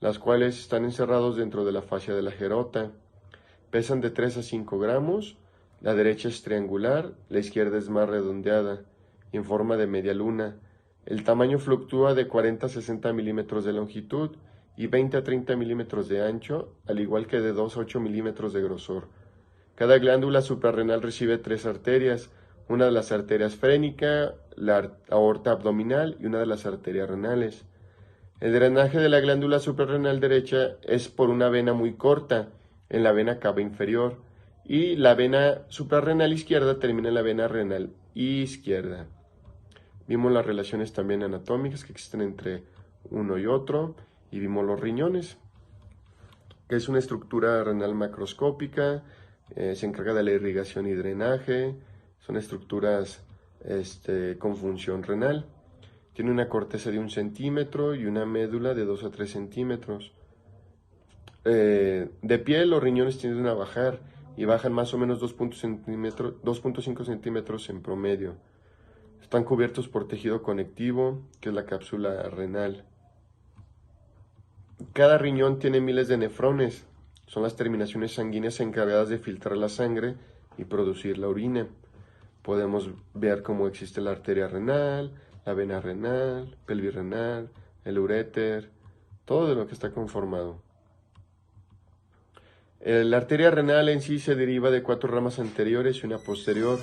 las cuales están encerrados dentro de la fascia de la gerota. Pesan de 3 a 5 gramos, la derecha es triangular, la izquierda es más redondeada y en forma de media luna. El tamaño fluctúa de 40 a 60 milímetros de longitud y 20 a 30 milímetros de ancho, al igual que de 2 a 8 milímetros de grosor. Cada glándula suprarrenal recibe 3 arterias, una de las arterias frénica, la aorta abdominal y una de las arterias renales. El drenaje de la glándula suprarrenal derecha es por una vena muy corta, en la vena cava inferior, y la vena suprarrenal izquierda termina en la vena renal izquierda. Vimos las relaciones también anatómicas que existen entre uno y otro, y vimos los riñones, que es una estructura renal macroscópica, se encarga de la irrigación y drenaje, son estructuras con función renal. Tiene una corteza de 1 centímetro y una médula de 2 a 3 centímetros. De pie los riñones tienden a bajar y bajan más o menos 2.5 centímetros en promedio. Están cubiertos por tejido conectivo, que es la cápsula renal. Cada riñón tiene miles de nefrones. Son las terminaciones sanguíneas encargadas de filtrar la sangre y producir la orina. Podemos ver cómo existe la arteria renal, la vena renal, pelvis renal, el uréter, todo de lo que está conformado. La arteria renal en sí se deriva de 4 ramas anteriores y una posterior.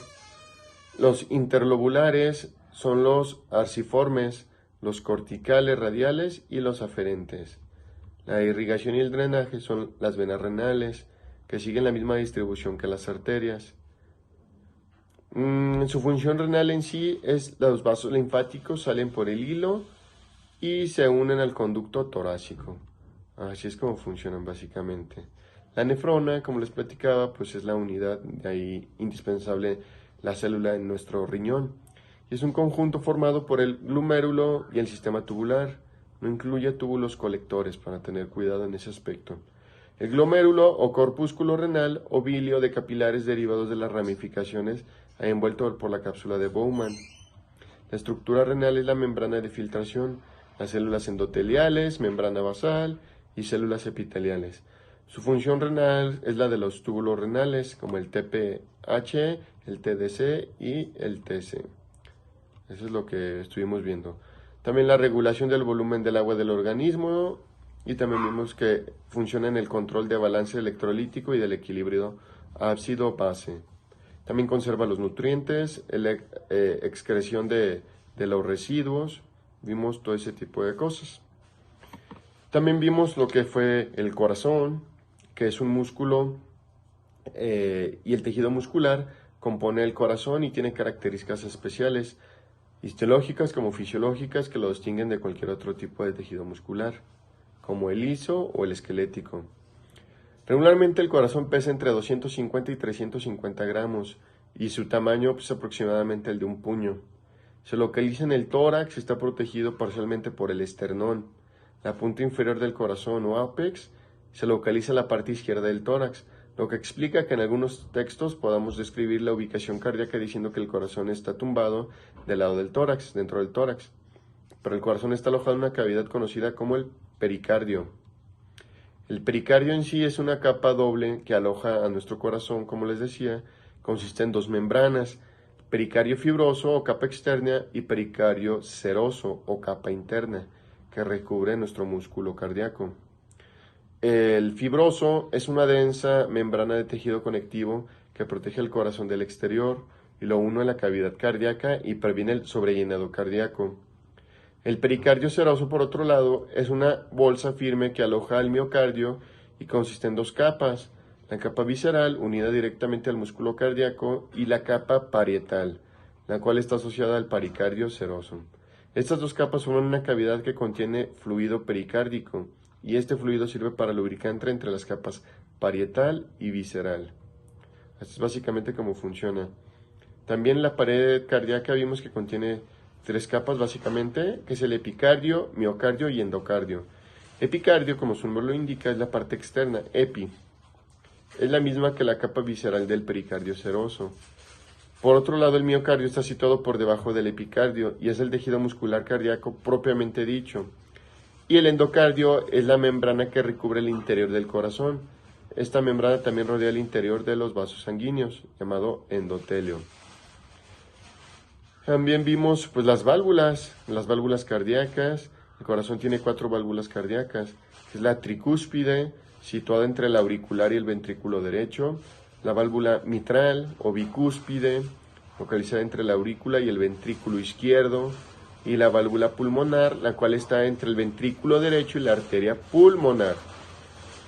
Los interlobulares son los arciformes, los corticales radiales y los aferentes. La irrigación y el drenaje son las venas renales, que siguen la misma distribución que las arterias. Su función renal en sí es los vasos linfáticos salen por el hilo y se unen al conducto torácico. Así es como funcionan básicamente. La nefrona, como les platicaba, pues es la unidad de ahí indispensable, la célula en nuestro riñón. Y es un conjunto formado por el glomérulo y el sistema tubular. No incluye túbulos colectores para tener cuidado en ese aspecto. El glomérulo o corpúsculo renal o bilio de capilares derivados de las ramificaciones envuelto por la cápsula de Bowman. La estructura renal es la membrana de filtración, las células endoteliales, membrana basal y células epiteliales. Su función renal es la de los túbulos renales, como el TPH, el TDC y el TC. Eso es lo que estuvimos viendo. También la regulación del volumen del agua del organismo y también vimos que funciona en el control de balance electrolítico y del equilibrio ácido-base. También conserva los nutrientes, la excreción de los residuos, vimos todo ese tipo de cosas. También vimos lo que fue el corazón, que es un músculo y el tejido muscular compone el corazón y tiene características especiales, histológicas como fisiológicas, que lo distinguen de cualquier otro tipo de tejido muscular, como el liso o el esquelético. Regularmente el corazón pesa entre 250 y 350 gramos y su tamaño es aproximadamente el de un puño. Se localiza en el tórax y está protegido parcialmente por el esternón. La punta inferior del corazón o ápex se localiza en la parte izquierda del tórax, lo que explica que en algunos textos podamos describir la ubicación cardíaca diciendo que el corazón está tumbado del lado del tórax, dentro del tórax. Pero el corazón está alojado en una cavidad conocida como el pericardio. El pericardio en sí es una capa doble que aloja a nuestro corazón, como les decía, consiste en 2 membranas, pericardio fibroso o capa externa y pericardio seroso o capa interna, que recubre nuestro músculo cardíaco. El fibroso es una densa membrana de tejido conectivo que protege el corazón del exterior y lo une a la cavidad cardíaca y previene el sobrellenado cardíaco. El pericardio seroso, por otro lado, es una bolsa firme que aloja al miocardio y consiste en 2 capas, la capa visceral unida directamente al músculo cardíaco y la capa parietal, la cual está asociada al pericardio seroso. Estas 2 capas forman una cavidad que contiene fluido pericárdico y este fluido sirve para lubricante entre las capas parietal y visceral. Así es básicamente cómo funciona. También la pared cardíaca vimos que contiene 3 capas básicamente, que es el epicardio, miocardio y endocardio. Epicardio, como su nombre lo indica, es la parte externa, epi. Es la misma que la capa visceral del pericardio seroso. Por otro lado, el miocardio está situado por debajo del epicardio y es el tejido muscular cardíaco propiamente dicho. Y el endocardio es la membrana que recubre el interior del corazón. Esta membrana también rodea el interior de los vasos sanguíneos, llamado endotelio. También vimos pues las válvulas cardíacas. El corazón tiene 4 válvulas cardíacas. Es la tricúspide, situada entre el auricular y el ventrículo derecho. La válvula mitral o bicúspide, localizada entre la aurícula y el ventrículo izquierdo. Y la válvula pulmonar, la cual está entre el ventrículo derecho y la arteria pulmonar.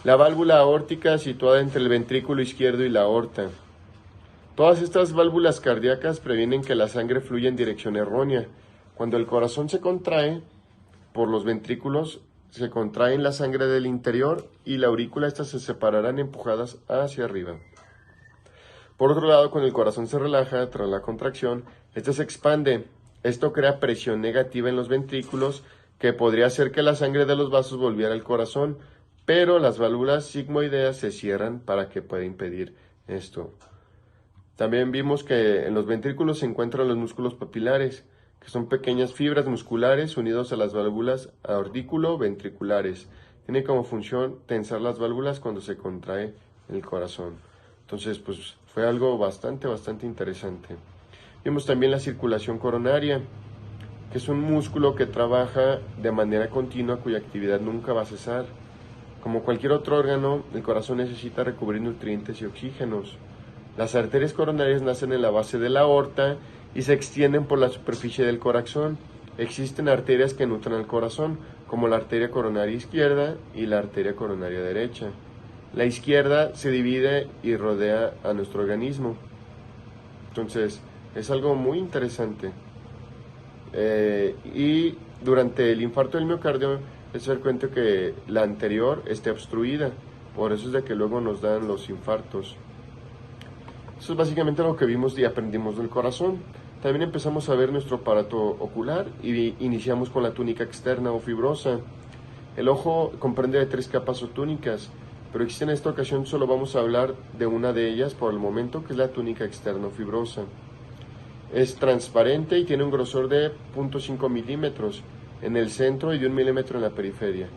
La válvula aórtica, situada entre el ventrículo izquierdo y la aorta. Todas estas válvulas cardíacas previenen que la sangre fluya en dirección errónea. Cuando el corazón se contrae, por los ventrículos se contraen la sangre del interior y la aurícula, estas se separarán empujadas hacia arriba. Por otro lado, cuando el corazón se relaja tras la contracción, este se expande. Esto crea presión negativa en los ventrículos que podría hacer que la sangre de los vasos volviera al corazón, pero las válvulas sigmoideas se cierran para que pueda impedir esto. También vimos que en los ventrículos se encuentran los músculos papilares, que son pequeñas fibras musculares unidos a las válvulas aurdículo-ventriculares, tiene como función tensar las válvulas cuando se contrae el corazón. Entonces, pues fue algo bastante interesante. Vimos también la circulación coronaria, que es un músculo que trabaja de manera continua cuya actividad nunca va a cesar. Como cualquier otro órgano, el corazón necesita recubrir nutrientes y oxígenos. Las arterias coronarias nacen en la base de la aorta y se extienden por la superficie del corazón. Existen arterias que nutren al corazón, como la arteria coronaria izquierda y la arteria coronaria derecha. La izquierda se divide y rodea a nuestro organismo. Entonces, es algo muy interesante. Y durante el infarto del miocardio es frecuente que la anterior esté obstruida. Por eso es de que luego nos dan los infartos. Eso es básicamente lo que vimos y aprendimos del corazón. También empezamos a ver nuestro aparato ocular y iniciamos con la túnica externa o fibrosa. El ojo comprende de 3 capas o túnicas, pero en esta ocasión solo vamos a hablar de una de ellas por el momento, que es la túnica externa o fibrosa. Es transparente y tiene un grosor de 0.5 milímetros en el centro y de 1 milímetro en la periferia.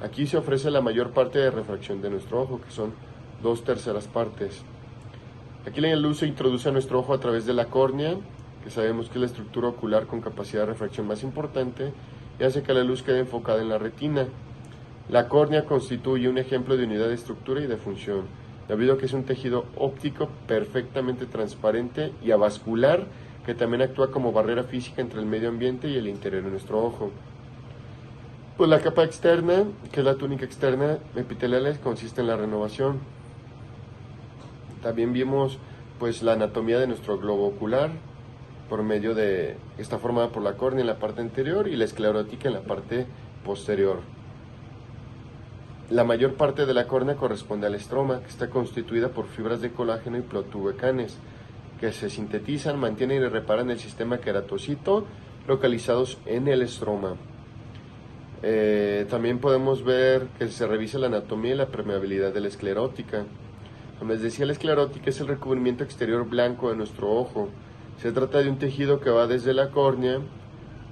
Aquí se ofrece la mayor parte de refracción de nuestro ojo, que son 2/3 partes. Aquí la luz se introduce a nuestro ojo a través de la córnea, que sabemos que es la estructura ocular con capacidad de refracción más importante, y hace que la luz quede enfocada en la retina. La córnea constituye un ejemplo de unidad de estructura y de función, debido a que es un tejido óptico perfectamente transparente y avascular, que también actúa como barrera física entre el medio ambiente y el interior de nuestro ojo. Pues la capa externa, que es la túnica externa epitelial, consiste en la renovación. También vimos pues la anatomía de nuestro globo ocular por medio de, está formada por la córnea en la parte anterior y la esclerótica en la parte posterior. La mayor parte de la córnea corresponde al estroma, que está constituida por fibras de colágeno y protubecanes, que se sintetizan, mantienen y reparan el sistema queratocito localizados en el estroma. También podemos ver que se revisa la anatomía y la permeabilidad de la esclerótica. Como les decía, la esclerótica es el recubrimiento exterior blanco de nuestro ojo. Se trata de un tejido que va desde la córnea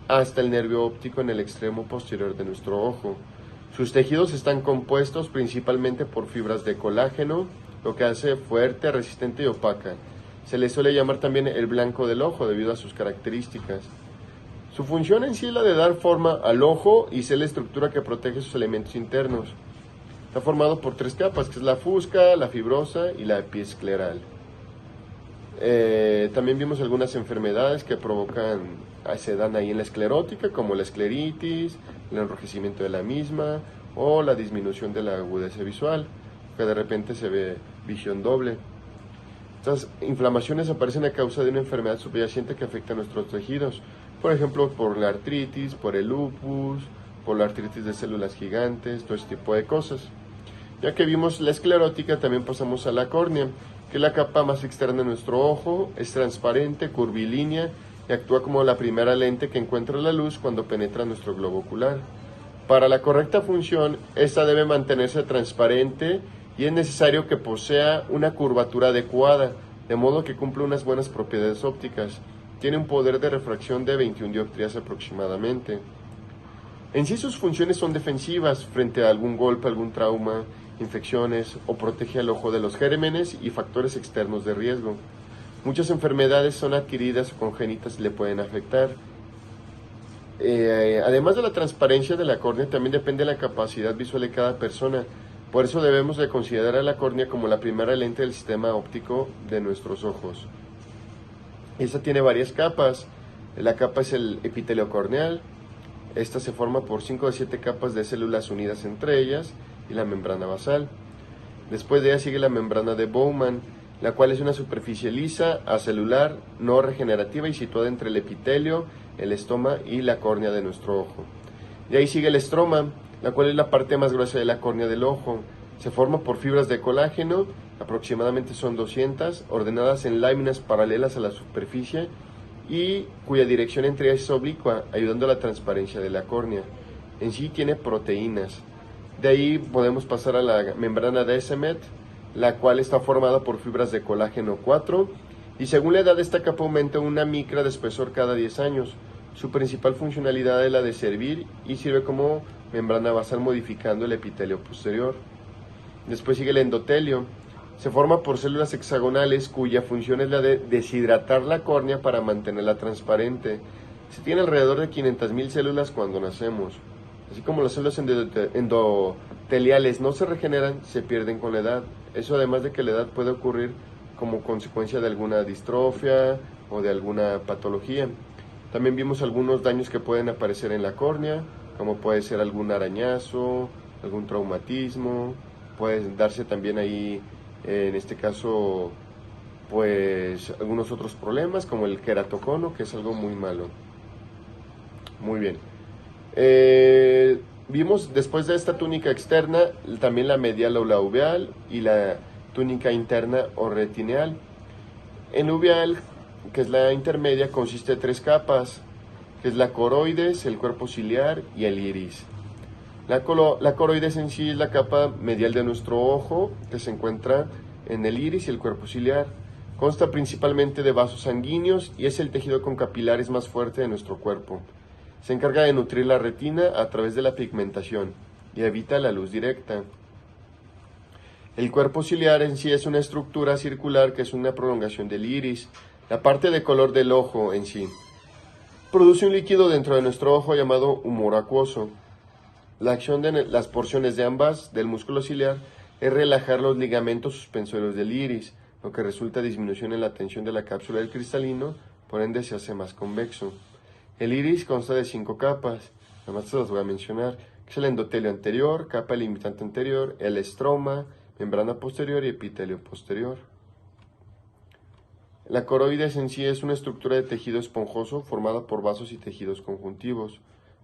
hasta el nervio óptico en el extremo posterior de nuestro ojo. Sus tejidos están compuestos principalmente por fibras de colágeno, lo que hace fuerte, resistente y opaca. Se le suele llamar también el blanco del ojo debido a sus características. Su función en sí es la de dar forma al ojo y ser la estructura que protege sus elementos internos. Está formado por 3 capas, que es la fusca, la fibrosa y la epiescleral. También vimos algunas enfermedades que se dan ahí en la esclerótica, como la escleritis, el enrojecimiento de la misma o la disminución de la agudeza visual, que de repente se ve visión doble. Estas inflamaciones aparecen a causa de una enfermedad subyacente que afecta a nuestros tejidos, por ejemplo, por la artritis, por el lupus, por la artritis de células gigantes, todo este tipo de cosas. Ya que vimos la esclerótica, también pasamos a la córnea, que es la capa más externa de nuestro ojo, es transparente, curvilínea y actúa como la primera lente que encuentra la luz cuando penetra nuestro globo ocular. Para la correcta función, esta debe mantenerse transparente y es necesario que posea una curvatura adecuada, de modo que cumple unas buenas propiedades ópticas. Tiene un poder de refracción de 21 dioptrías aproximadamente. En sí sus funciones son defensivas frente a algún golpe, algún trauma, infecciones o protege al ojo de los gérmenes y factores externos de riesgo. Muchas enfermedades son adquiridas o congénitas y le pueden afectar. Además de la transparencia de la córnea, también depende de la capacidad visual de cada persona. Por eso debemos de considerar a la córnea como la primera lente del sistema óptico de nuestros ojos. Esta tiene varias capas. La capa es el epitelio corneal. Esta se forma por 5 de 7 capas de células unidas entre ellas y la membrana basal. Después de ella sigue la membrana de Bowman, la cual es una superficie lisa, acelular, no regenerativa y situada entre el epitelio, el estoma y la córnea de nuestro ojo. De ahí sigue el estroma, la cual es la parte más gruesa de la córnea del ojo. Se forma por fibras de colágeno, aproximadamente son 200, ordenadas en láminas paralelas a la superficie y cuya dirección entre ellas es oblicua, ayudando a la transparencia de la córnea. En sí tiene proteínas. De ahí podemos pasar a la membrana de Descemet, la cual está formada por fibras de colágeno 4 y según la edad de esta capa aumenta una micra de espesor cada 10 años. Su principal funcionalidad es la de servir y sirve como membrana basal modificando el epitelio posterior. Después sigue el endotelio. Se forma por células hexagonales cuya función es la de deshidratar la córnea para mantenerla transparente. Se tiene alrededor de 500.000 células cuando nacemos. Así como las células endoteliales no se regeneran, se pierden con la edad. Eso además de que la edad puede ocurrir como consecuencia de alguna distrofia o de alguna patología. También vimos algunos daños que pueden aparecer en la córnea, como puede ser algún arañazo, algún traumatismo, puede darse también ahí, en este caso, pues algunos otros problemas como el queratocono, que es algo muy malo. Muy bien. Vimos después de esta túnica externa también la medial o la uveal y la túnica interna o retineal. En uveal, que es la intermedia, consiste de 3 capas, que es la coroides, el cuerpo ciliar y el iris. La coroides en sí es la capa medial de nuestro ojo, que se encuentra en el iris y el cuerpo ciliar. Consta principalmente de vasos sanguíneos y es el tejido con capilares más fuerte de nuestro cuerpo. Se encarga de nutrir la retina a través de la pigmentación y evita la luz directa. El cuerpo ciliar en sí es una estructura circular que es una prolongación del iris, la parte de color del ojo en sí. Produce un líquido dentro de nuestro ojo llamado humor acuoso. La acción de las porciones de ambas del músculo ciliar es relajar los ligamentos suspensorios del iris, lo que resulta disminución en la tensión de la cápsula del cristalino, por ende se hace más convexo. El iris consta de 5 capas, además se las voy a mencionar, que es el endotelio anterior, capa limitante anterior, el estroma, membrana posterior y epitelio posterior. La coroides en sí es una estructura de tejido esponjoso formada por vasos y tejidos conjuntivos.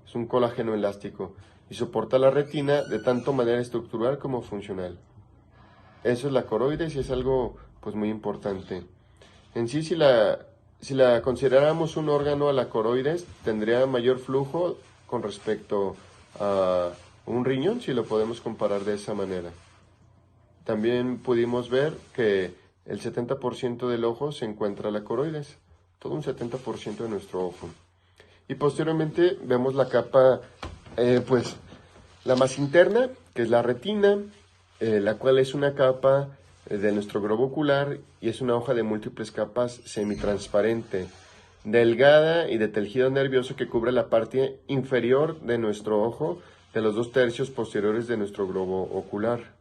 Es un colágeno elástico y soporta la retina de tanto manera estructural como funcional. Eso es la coroides y es algo pues muy importante. En sí, si la consideráramos un órgano a la coroides, tendría mayor flujo con respecto a un riñón, si lo podemos comparar de esa manera. También pudimos ver que el 70% del ojo se encuentra la coroides, todo un 70% de nuestro ojo. Y posteriormente vemos la capa, pues la más interna, que es la retina, la cual es una capa de nuestro globo ocular y es una hoja de múltiples capas semitransparente, delgada y de tejido nervioso que cubre la parte inferior de nuestro ojo de los 2/3 posteriores de nuestro globo ocular.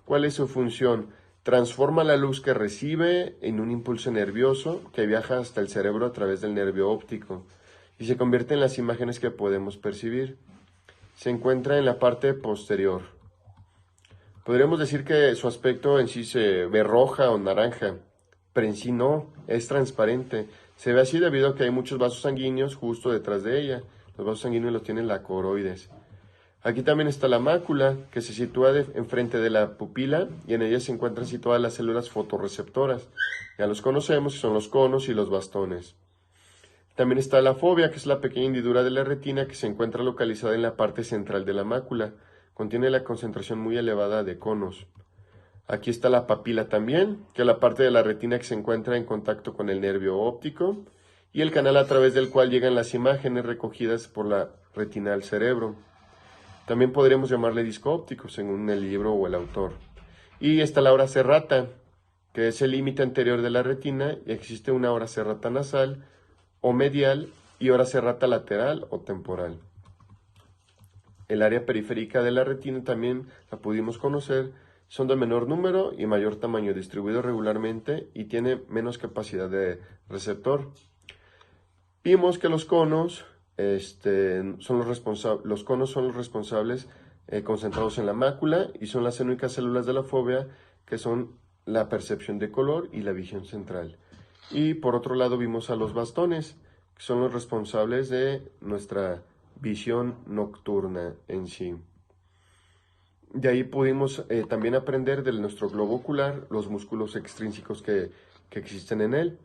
¿Cuál es su función? Transforma la luz que recibe en un impulso nervioso que viaja hasta el cerebro a través del nervio óptico y se convierte en las imágenes que podemos percibir. Se encuentra en la parte posterior. Podríamos decir que su aspecto en sí se ve roja o naranja, pero en sí no, es transparente. Se ve así debido a que hay muchos vasos sanguíneos justo detrás de ella. Los vasos sanguíneos los tiene la coroides. Aquí también está la mácula, que se sitúa enfrente de la pupila y en ella se encuentran situadas las células fotorreceptoras. Ya los conocemos, son los conos y los bastones. También está la fóvea, que es la pequeña hendidura de la retina que se encuentra localizada en la parte central de la mácula. Contiene la concentración muy elevada de conos. Aquí está la papila también, que es la parte de la retina que se encuentra en contacto con el nervio óptico y el canal a través del cual llegan las imágenes recogidas por la retina al cerebro. También podríamos llamarle disco óptico, según el libro o el autor. Y está la ora serrata, que es el límite anterior de la retina, y existe una ora serrata nasal o medial y ora serrata lateral o temporal. El área periférica de la retina también la pudimos conocer, son de menor número y mayor tamaño, distribuido regularmente y tiene menos capacidad de receptor. Vimos que los conos los conos son los responsables concentrados en la mácula y son las únicas células de la fóvea que son la percepción de color y la visión central. Y por otro lado vimos a los bastones, que son los responsables de nuestra visión nocturna en sí. De ahí pudimos también aprender de nuestro globo ocular los músculos extrínsecos que existen en él,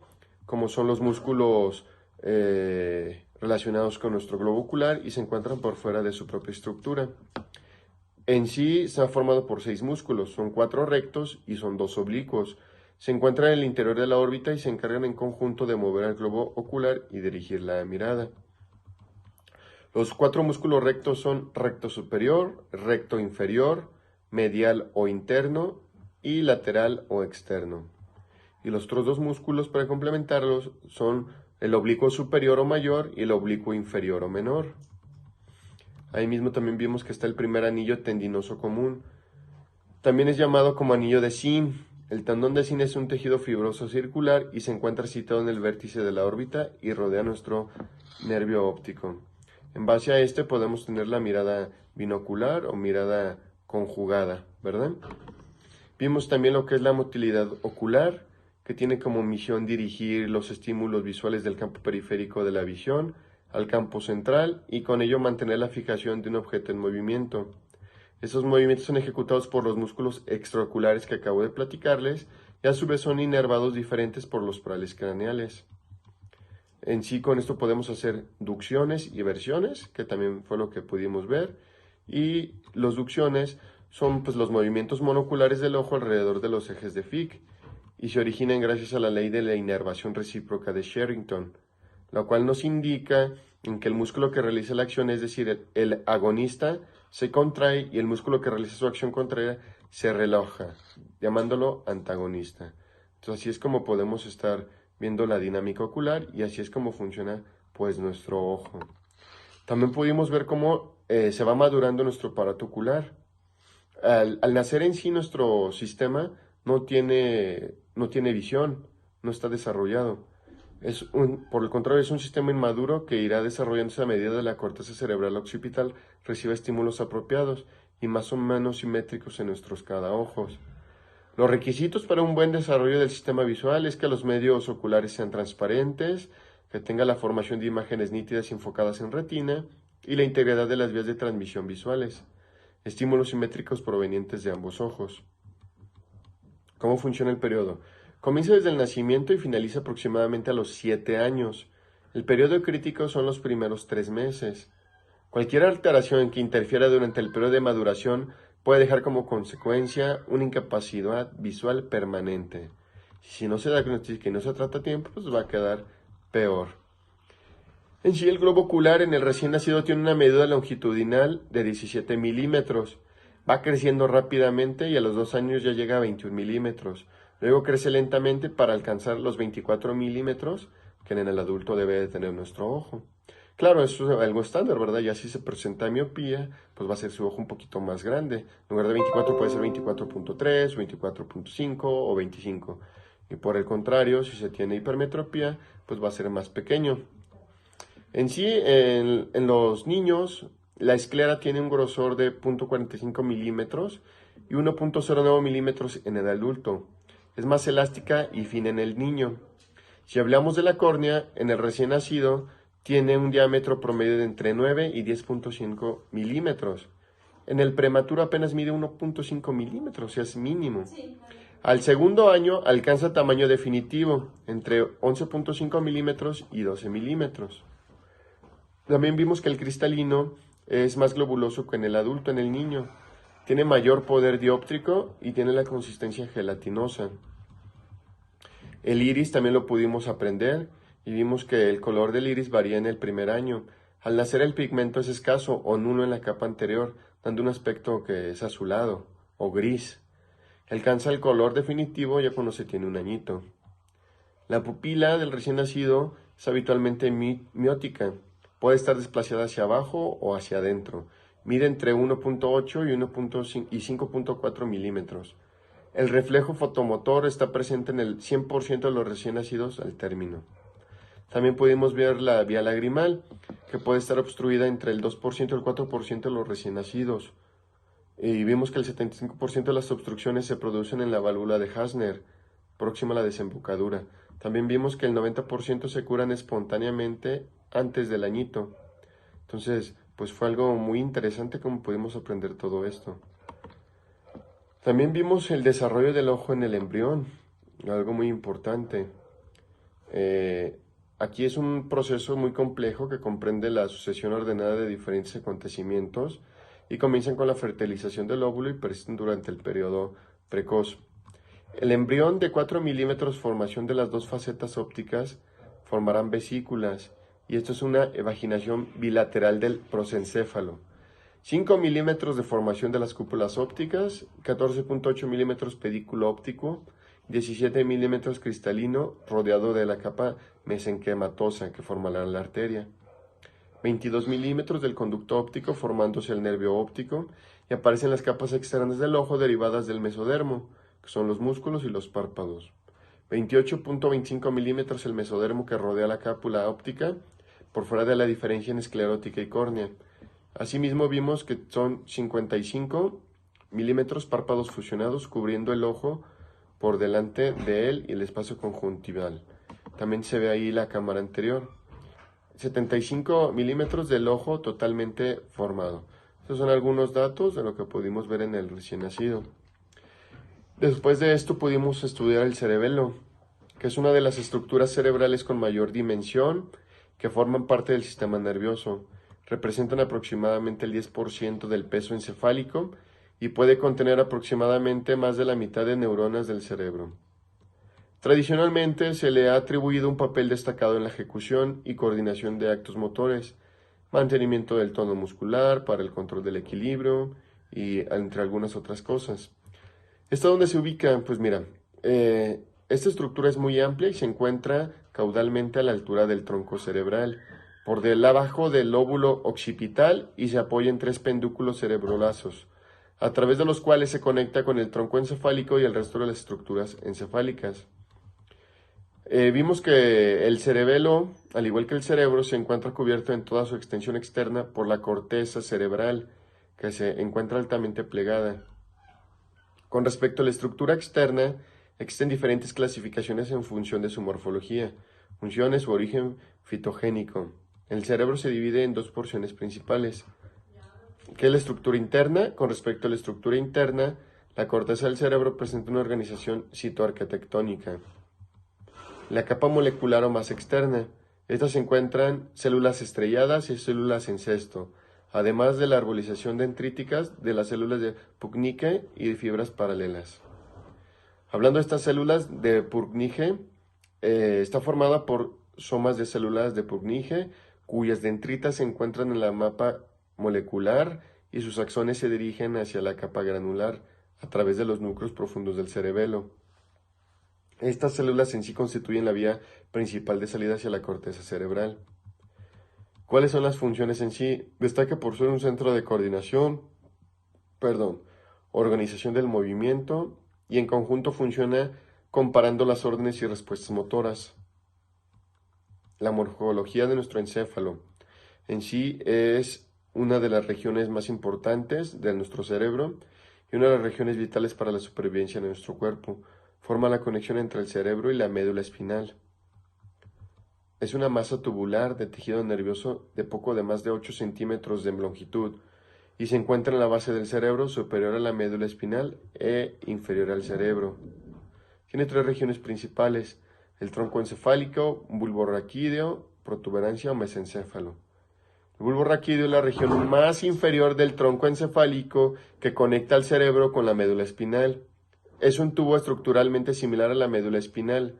como son los músculos relacionados con nuestro globo ocular y se encuentran por fuera de su propia estructura. En sí está formado por 6 músculos, son 4 rectos y son 2 oblicuos. Se encuentran en el interior de la órbita y se encargan en conjunto de mover el globo ocular y dirigir la mirada. Los 4 músculos rectos son recto superior, recto inferior, medial o interno y lateral o externo. Y los otros 2 músculos para complementarlos son el oblicuo superior o mayor y el oblicuo inferior o menor. Ahí mismo también vimos que está el primer anillo tendinoso común. También es llamado como anillo de Sim. El tendón de Sim es un tejido fibroso circular y se encuentra situado en el vértice de la órbita y rodea nuestro nervio óptico. En base a este podemos tener la mirada binocular o mirada conjugada, ¿verdad? Vimos también lo que es la motilidad ocular, que tiene como misión dirigir los estímulos visuales del campo periférico de la visión al campo central y con ello mantener la fijación de un objeto en movimiento. Esos movimientos son ejecutados por los músculos extraoculares que acabo de platicarles y a su vez son inervados diferentes por los parales craneales. En sí con esto podemos hacer ducciones y versiones, que también fue lo que pudimos ver, y los ducciones son pues, los movimientos monoculares del ojo alrededor de los ejes de Fick y se originan gracias a la ley de la inervación recíproca de Sherrington, la cual nos indica en que el músculo que realiza la acción, es decir, el agonista, se contrae y el músculo que realiza su acción contraria se relaja, llamándolo antagonista. Entonces así es como podemos estar viendo la dinámica ocular y así es como funciona pues nuestro ojo. También pudimos ver cómo se va madurando nuestro aparato ocular. Al nacer en sí nuestro sistema no tiene visión, no está desarrollado. Por el contrario, es un sistema inmaduro que irá desarrollándose a medida de la corteza cerebral occipital reciba estímulos apropiados y más o menos simétricos en nuestros cada ojos. Los requisitos para un buen desarrollo del sistema visual es que los medios oculares sean transparentes, que tenga la formación de imágenes nítidas y enfocadas en retina y la integridad de las vías de transmisión visuales. Estímulos simétricos provenientes de ambos ojos. ¿Cómo funciona el periodo? Comienza desde el nacimiento y finaliza aproximadamente a los 7 años. El periodo crítico son los primeros 3 meses. Cualquier alteración que interfiera durante el periodo de maduración puede dejar como consecuencia una incapacidad visual permanente. Si no se diagnostica y no se trata a tiempo, pues va a quedar peor. En sí, el globo ocular en el recién nacido tiene una medida longitudinal de 17 milímetros. Va creciendo rápidamente y a los 2 años ya llega a 21 milímetros. Luego crece lentamente para alcanzar los 24 milímetros que en el adulto debe de tener nuestro ojo. Claro, eso es algo estándar, ¿verdad? Ya si se presenta miopía, pues va a ser su ojo un poquito más grande. En lugar de 24 puede ser 24.3, 24.5 o 25. Y por el contrario, si se tiene hipermetropía, pues va a ser más pequeño. En sí, en los niños, la esclera tiene un grosor de 0.45 milímetros y 1.09 milímetros en el adulto. Es más elástica y fina en el niño. Si hablamos de la córnea, en el recién nacido tiene un diámetro promedio de entre 9 y 10.5 milímetros. En el prematuro apenas mide 1.5 milímetros, o sea, es mínimo. Al segundo año alcanza tamaño definitivo, entre 11.5 milímetros y 12 milímetros. También vimos que el cristalino es más globuloso que en el adulto, en el niño. Tiene mayor poder dióptrico y tiene la consistencia gelatinosa. El iris también lo pudimos aprender y vimos que el color del iris varía en el primer año. Al nacer el pigmento es escaso o nulo en la capa anterior, dando un aspecto que es azulado o gris. Alcanza el color definitivo ya cuando se tiene un añito. La pupila del recién nacido es habitualmente miótica. Puede estar desplazada hacia abajo o hacia adentro. Mide entre 1.8 y 5.4 milímetros. El reflejo fotomotor está presente en el 100% de los recién nacidos al término. También pudimos ver la vía lagrimal, que puede estar obstruida entre el 2% y el 4% de los recién nacidos. Y vimos que el 75% de las obstrucciones se producen en la válvula de Hasner, próxima a la desembocadura. También vimos que el 90% se curan espontáneamente antes del añito. Entonces, pues fue algo muy interesante cómo pudimos aprender todo esto. También vimos el desarrollo del ojo en el embrión, algo muy importante. Aquí es un proceso muy complejo que comprende la sucesión ordenada de diferentes acontecimientos y comienzan con la fertilización del óvulo y persisten durante el periodo precoz. El embrión de 4 milímetros, formación de las dos facetas ópticas, formarán vesículas y esto es una evaginación bilateral del prosencéfalo. 5 milímetros de formación de las cúpulas ópticas, 14.8 milímetros pedículo óptico, 17 milímetros cristalino rodeado de la capa mesenquimatosa que forma la arteria. 22 milímetros del conducto óptico formándose el nervio óptico y aparecen las capas externas del ojo derivadas del mesodermo, que son los músculos y los párpados. 28.25 milímetros el mesodermo que rodea la cápsula óptica por fuera de la diferencia en esclerótica y córnea. Asimismo vimos que son 55 milímetros párpados fusionados cubriendo el ojo por delante de él y el espacio conjuntival. También se ve ahí la cámara anterior. 75 milímetros del ojo totalmente formado. Estos son algunos datos de lo que pudimos ver en el recién nacido. Después de esto pudimos estudiar el cerebelo, que es una de las estructuras cerebrales con mayor dimensión que forman parte del sistema nervioso. Representan aproximadamente el 10% del peso encefálico y puede contener aproximadamente más de la mitad de neuronas del cerebro. Tradicionalmente se le ha atribuido un papel destacado en la ejecución y coordinación de actos motores, mantenimiento del tono muscular, para el control del equilibrio y entre algunas otras cosas. ¿Esta dónde se ubica? Pues mira, esta estructura es muy amplia y se encuentra caudalmente a la altura del tronco cerebral, por debajo del lóbulo occipital y se apoya en 3 pedúnculos cerebrolazos, a través de los cuales se conecta con el tronco encefálico y el resto de las estructuras encefálicas. Vimos que el cerebelo, al igual que el cerebro, se encuentra cubierto en toda su extensión externa por la corteza cerebral, que se encuentra altamente plegada. Con respecto a la estructura externa, existen diferentes clasificaciones en función de su morfología, funciones u origen fitogénico. El cerebro se divide en 2 porciones principales, que es la estructura interna. Con respecto a la estructura interna, la corteza del cerebro presenta una organización citoarquitectónica. La capa molecular o más externa. Estas se encuentran células estrelladas y células en cesto, además de la arbolización dendríticas de las células de Purkinje y de fibras paralelas. Hablando de estas células de Purkinje, está formada por somas de células de Purkinje, cuyas dendritas se encuentran en la mapa molecular y sus axones se dirigen hacia la capa granular a través de los núcleos profundos del cerebelo. Estas células en sí constituyen la vía principal de salida hacia la corteza cerebral. ¿Cuáles son las funciones en sí? Destaca por ser un centro de organización del movimiento y en conjunto funciona comparando las órdenes y respuestas motoras. La morfología de nuestro encéfalo en sí es una de las regiones más importantes de nuestro cerebro y una de las regiones vitales para la supervivencia de nuestro cuerpo. Forma la conexión entre el cerebro y la médula espinal. Es una masa tubular de tejido nervioso de poco de más de 8 centímetros de longitud y se encuentra en la base del cerebro, superior a la médula espinal e inferior al cerebro. Tiene 3 regiones principales: el tronco encefálico, bulbo raquídeo, protuberancia o mesencéfalo. El bulbo raquídeo es la región más inferior del tronco encefálico que conecta al cerebro con la médula espinal. Es un tubo estructuralmente similar a la médula espinal.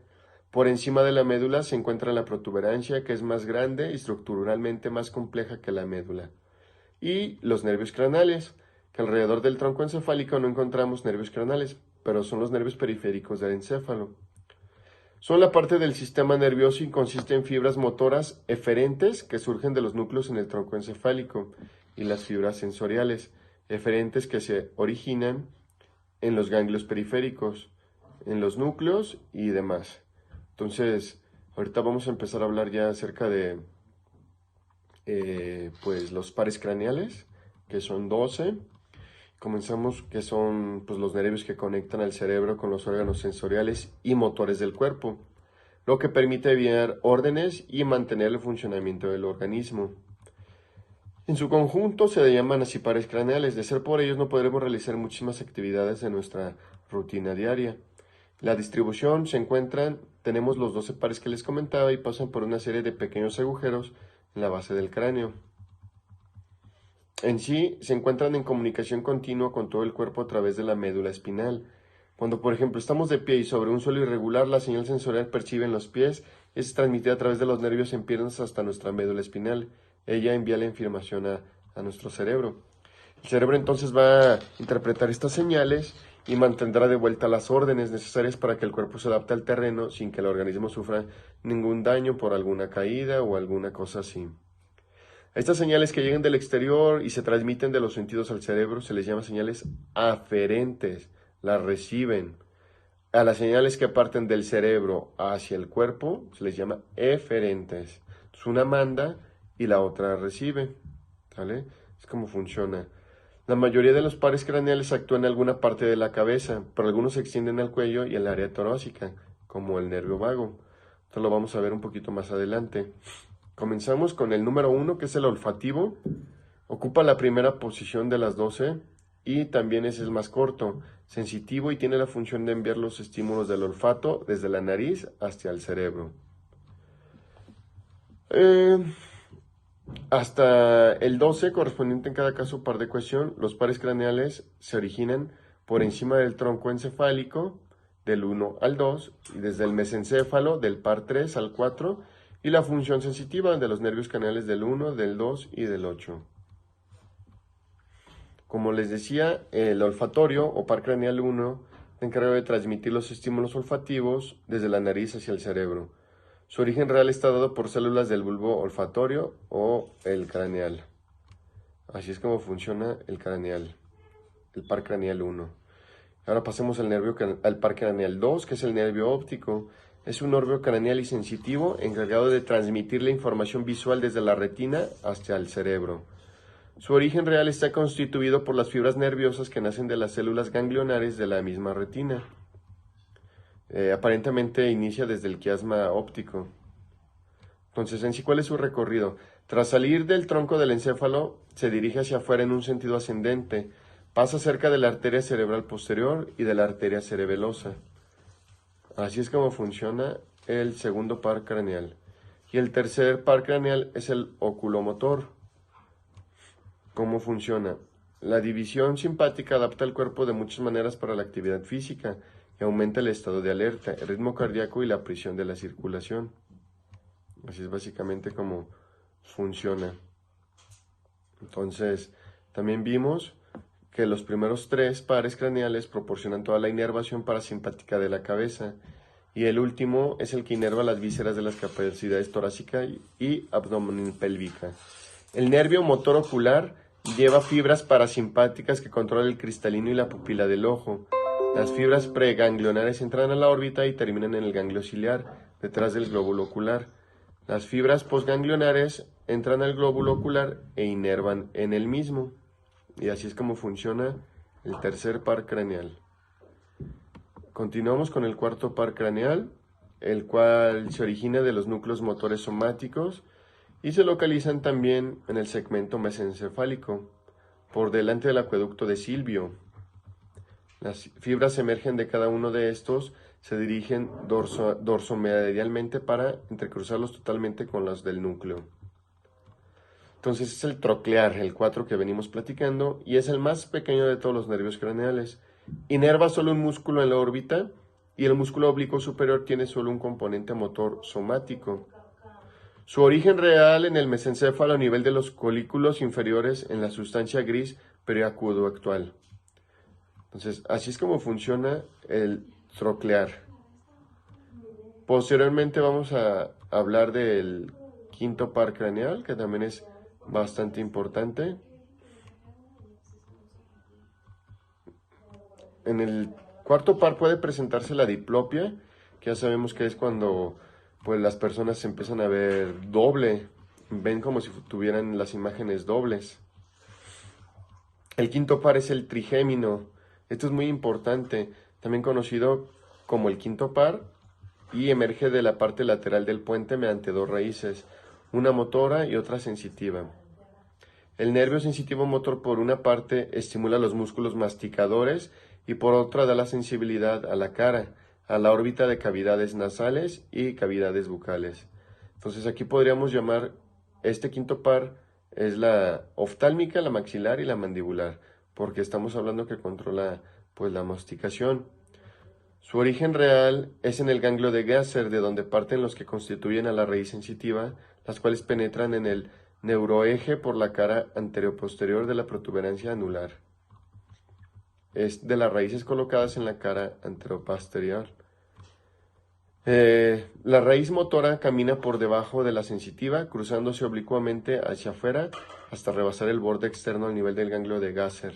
Por encima de la médula se encuentra la protuberancia, que es más grande y estructuralmente más compleja que la médula. Y los nervios craneales, que alrededor del tronco encefálico no encontramos nervios craneales, pero son los nervios periféricos del encéfalo. Son la parte del sistema nervioso y consiste en fibras motoras eferentes que surgen de los núcleos en el tronco encefálico y las fibras sensoriales eferentes que se originan en los ganglios periféricos, en los núcleos y demás. Entonces, ahorita vamos a empezar a hablar ya acerca de pues los pares craneales, que son 12. Comenzamos, que son pues, los nervios que conectan al cerebro con los órganos sensoriales y motores del cuerpo, lo que permite enviar órdenes y mantener el funcionamiento del organismo. En su conjunto se le llaman así pares craneales. De ser por ellos no podremos realizar muchísimas actividades de nuestra rutina diaria. La distribución se encuentran, tenemos los 12 pares que les comentaba y pasan por una serie de pequeños agujeros en la base del cráneo. En sí se encuentran en comunicación continua con todo el cuerpo a través de la médula espinal. Cuando por ejemplo estamos de pie y sobre un suelo irregular, la señal sensorial percibe en los pies es transmitida a través de los nervios en piernas hasta nuestra médula espinal. Ella envía la información a nuestro cerebro. El cerebro entonces va a interpretar estas señales y mantendrá de vuelta las órdenes necesarias para que el cuerpo se adapte al terreno sin que el organismo sufra ningún daño por alguna caída o alguna cosa así. Estas señales que llegan del exterior y se transmiten de los sentidos al cerebro se les llama señales aferentes, las reciben. A las señales que parten del cerebro hacia el cuerpo se les llama eferentes. Entonces una manda y la otra recibe, ¿vale? Es como funciona. La mayoría de los pares craneales actúan en alguna parte de la cabeza, pero algunos se extienden al cuello y al área torácica, como el nervio vago. Esto lo vamos a ver un poquito más adelante. Comenzamos con el número 1, que es el olfativo. Ocupa la primera posición de las 12 y también es el más corto, sensitivo y tiene la función de enviar los estímulos del olfato desde la nariz hacia el cerebro. Hasta el 12, correspondiente en cada caso par de cuestión, los pares craneales se originan por encima del tronco encefálico del 1 al 2 y desde el mesencéfalo del par 3 al 4 y la función sensitiva de los nervios craneales del 1, del 2 y del 8. Como les decía, el olfatorio o par craneal 1 se encarga de transmitir los estímulos olfativos desde la nariz hacia el cerebro. Su origen real está dado por células del bulbo olfatorio o el craneal. Así es como funciona el craneal, el par craneal 1. Ahora pasemos al par craneal 2, que es el nervio óptico. Es un nervio craneal y sensitivo encargado de transmitir la información visual desde la retina hasta el cerebro. Su origen real está constituido por las fibras nerviosas que nacen de las células ganglionares de la misma retina. Aparentemente inicia desde el quiasma óptico. Entonces, en sí, ¿cuál es su recorrido? Tras salir del tronco del encéfalo, se dirige hacia afuera en un sentido ascendente. Pasa cerca de la arteria cerebral posterior y de la arteria cerebelosa. Así es como funciona el segundo par craneal. Y el tercer par craneal es el oculomotor. ¿Cómo funciona? La división simpática adapta el cuerpo de muchas maneras para la actividad física y aumenta el estado de alerta, el ritmo cardíaco y la presión de la circulación. Así es básicamente como funciona. Entonces, también vimos que los primeros 3 pares craneales proporcionan toda la inervación parasimpática de la cabeza y el último es el que inerva las vísceras de las capacidades torácica y abdominopélvica. El nervio motor ocular lleva fibras parasimpáticas que controlan el cristalino y la pupila del ojo. Las fibras preganglionares entran a la órbita y terminan en el ganglio ciliar, detrás del glóbulo ocular. Las fibras postganglionares entran al glóbulo ocular e inervan en el mismo. Y así es como funciona el tercer par craneal. Continuamos con el cuarto par craneal, el cual se origina de los núcleos motores somáticos y se localizan también en el segmento mesencefálico, por delante del acueducto de Silvio. Las fibras emergen de cada uno de estos, se dirigen dorsomedialmente para entrecruzarlos totalmente con las del núcleo. Entonces es el troclear, el 4 que venimos platicando, y es el más pequeño de todos los nervios craneales. Inerva solo un músculo en la órbita y el músculo oblicuo superior tiene solo un componente motor somático. Su origen real en el mesencéfalo a nivel de los colículos inferiores en la sustancia gris periacuodo actual. Entonces, así es como funciona el troclear. Posteriormente vamos a hablar del quinto par craneal, que también es bastante importante. En el cuarto par puede presentarse la diplopia, que ya sabemos que es cuando pues, las personas se empiezan a ver doble, ven como si tuvieran las imágenes dobles. El quinto par es el trigémino. Esto es muy importante, también conocido como el quinto par, y emerge de la parte lateral del puente mediante 2 raíces, una motora y otra sensitiva. El nervio sensitivo motor por una parte estimula los músculos masticadores y por otra da la sensibilidad a la cara, a la órbita de cavidades nasales y cavidades bucales. Entonces aquí podríamos llamar este quinto par es la oftálmica, la maxilar y la mandibular, porque estamos hablando que controla pues la masticación. Su origen real es en el ganglio de Gasser, de donde parten los que constituyen a la raíz sensitiva, las cuales penetran en el neuroeje por la cara anteroposterior de la protuberancia anular. Es de las raíces colocadas en la cara anteroposterior. La raíz motora camina por debajo de la sensitiva, cruzándose oblicuamente hacia afuera hasta rebasar el borde externo al nivel del ganglio de Gasser.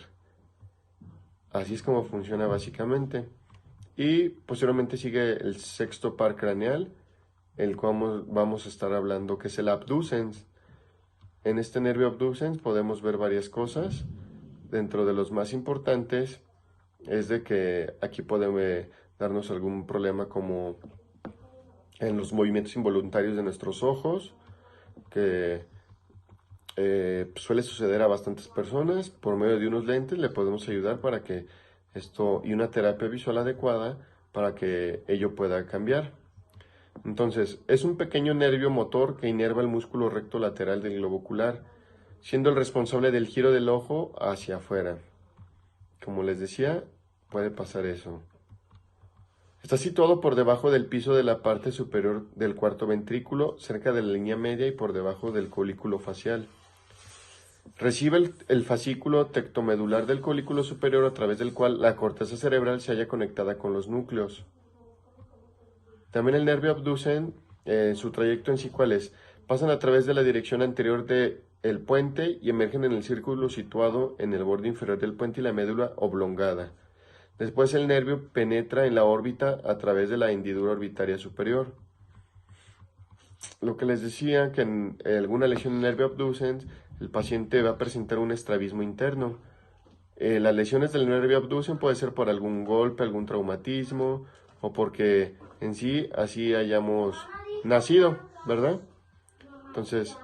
Así es como funciona básicamente. Y posteriormente sigue el sexto par craneal, el cual vamos a estar hablando, que es el abducens. En este nervio abducens podemos ver varias cosas. Dentro de los más importantes es de que aquí puede darnos algún problema como en los movimientos involuntarios de nuestros ojos, que suele suceder a bastantes personas. Por medio de unos lentes le podemos ayudar para que esto, y una terapia visual adecuada para que ello pueda cambiar. Entonces, es un pequeño nervio motor que inerva el músculo recto lateral del globo ocular, siendo el responsable del giro del ojo hacia afuera. Como les decía, puede pasar eso. Está situado por debajo del piso de la parte superior del cuarto ventrículo, cerca de la línea media y por debajo del colículo facial. Recibe el fascículo tectomedular del colículo superior, a través del cual la corteza cerebral se halla conectada con los núcleos. También el nervio abducen, su trayecto en sí, ¿cuál es? Pasan a través de la dirección anterior del puente y emergen en el círculo situado en el borde inferior del puente y la médula oblongada. Después el nervio penetra en la órbita a través de la hendidura orbitaria superior. Lo que les decía, que en alguna lesión del nervio abducens, el paciente va a presentar un estrabismo interno. Las lesiones del nervio abducens puede ser por algún golpe, algún traumatismo, o porque en sí así hayamos nacido, ¿verdad? Entonces,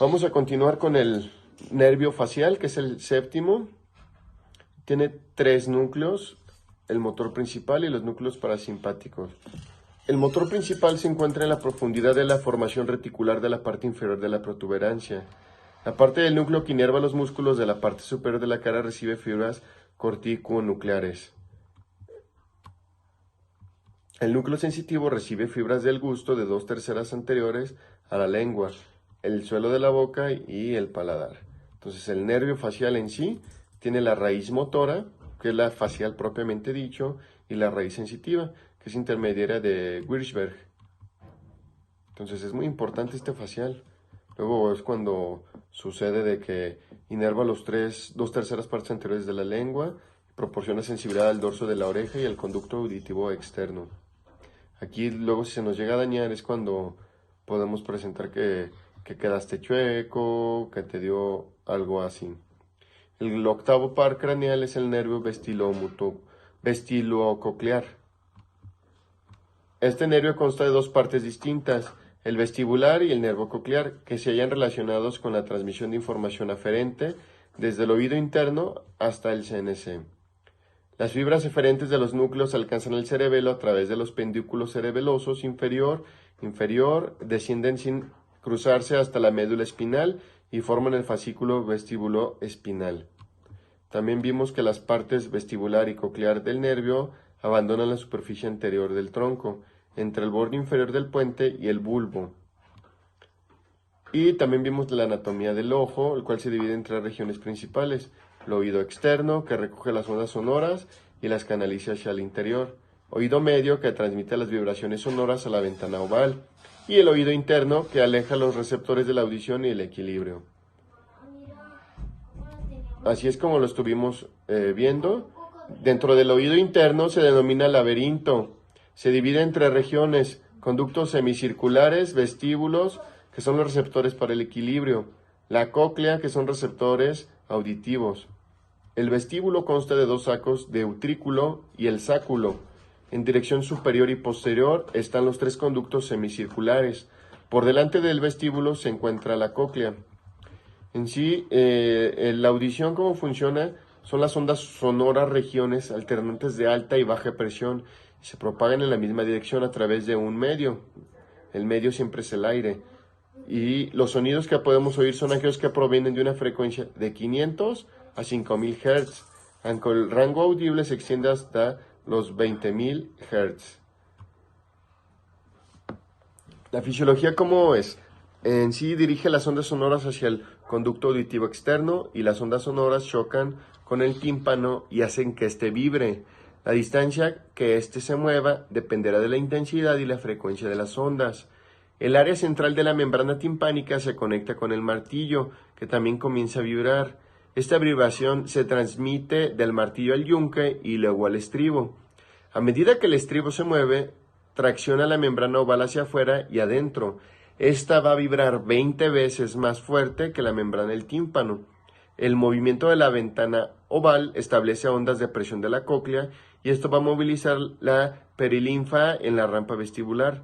vamos a continuar con el nervio facial, que es el séptimo. Tiene 3 núcleos, el motor principal y los núcleos parasimpáticos. El motor principal se encuentra en la profundidad de la formación reticular de la parte inferior de la protuberancia. La parte del núcleo que inerva los músculos de la parte superior de la cara recibe fibras corticonucleares. El núcleo sensitivo recibe fibras del gusto de 2/3 anteriores a la lengua, el suelo de la boca y el paladar. Entonces el nervio facial en sí tiene la raíz motora, que es la facial propiamente dicho, y la raíz sensitiva, que es intermediaria de Wirchberg. Entonces es muy importante este facial. Luego es cuando sucede de que inerva los 2/3 partes anteriores de la lengua, proporciona sensibilidad al dorso de la oreja y al conducto auditivo externo. Aquí luego, si se nos llega a dañar, es cuando podemos presentar que quedaste chueco, que te dio algo así. El octavo par craneal es el nervio vestilococlear. Este nervio consta de 2 partes distintas, el vestibular y el nervio coclear, que se hallan relacionados con la transmisión de información aferente desde el oído interno hasta el CNC. Las fibras eferentes de los núcleos alcanzan el cerebelo a través de los pendículos cerebelosos inferior, descienden sin cruzarse hasta la médula espinal y forman el fascículo vestíbulo espinal. También vimos que las partes vestibular y coclear del nervio abandonan la superficie anterior del tronco, entre el borde inferior del puente y el bulbo. Y también vimos la anatomía del ojo, el cual se divide en 3 regiones principales: el oído externo, que recoge las ondas sonoras y las canaliza hacia el interior; oído medio, que transmite las vibraciones sonoras a la ventana oval; y el oído interno, que aleja los receptores de la audición y el equilibrio. Así es como lo estuvimos viendo. Dentro del oído interno se denomina laberinto. Se divide en 3 regiones: conductos semicirculares, vestíbulos, que son los receptores para el equilibrio; la cóclea, que son receptores auditivos. El vestíbulo consta de 2 sacos de utrículo y el sáculo. En dirección superior y posterior están los 3 conductos semicirculares. Por delante del vestíbulo se encuentra la cóclea. En sí, la audición, ¿cómo funciona? Son las ondas sonoras, regiones alternantes de alta y baja presión, y se propagan en la misma dirección a través de un medio. El medio siempre es el aire. Y los sonidos que podemos oír son aquellos que provienen de una frecuencia de 500 a 5000 Hz, aunque el rango audible se extiende hasta los 20.000 Hz. La fisiología, ¿cómo es? En sí dirige las ondas sonoras hacia el conducto auditivo externo y las ondas sonoras chocan con el tímpano y hacen que éste vibre. La distancia que éste se mueva dependerá de la intensidad y la frecuencia de las ondas. El área central de la membrana timpánica se conecta con el martillo, que también comienza a vibrar. Esta vibración se transmite del martillo al yunque y luego al estribo. A medida que el estribo se mueve, tracciona la membrana oval hacia afuera y adentro. Esta va a vibrar 20 veces más fuerte que la membrana del tímpano. El movimiento de la ventana oval establece ondas de presión de la cóclea y esto va a movilizar la perilinfa en la rampa vestibular,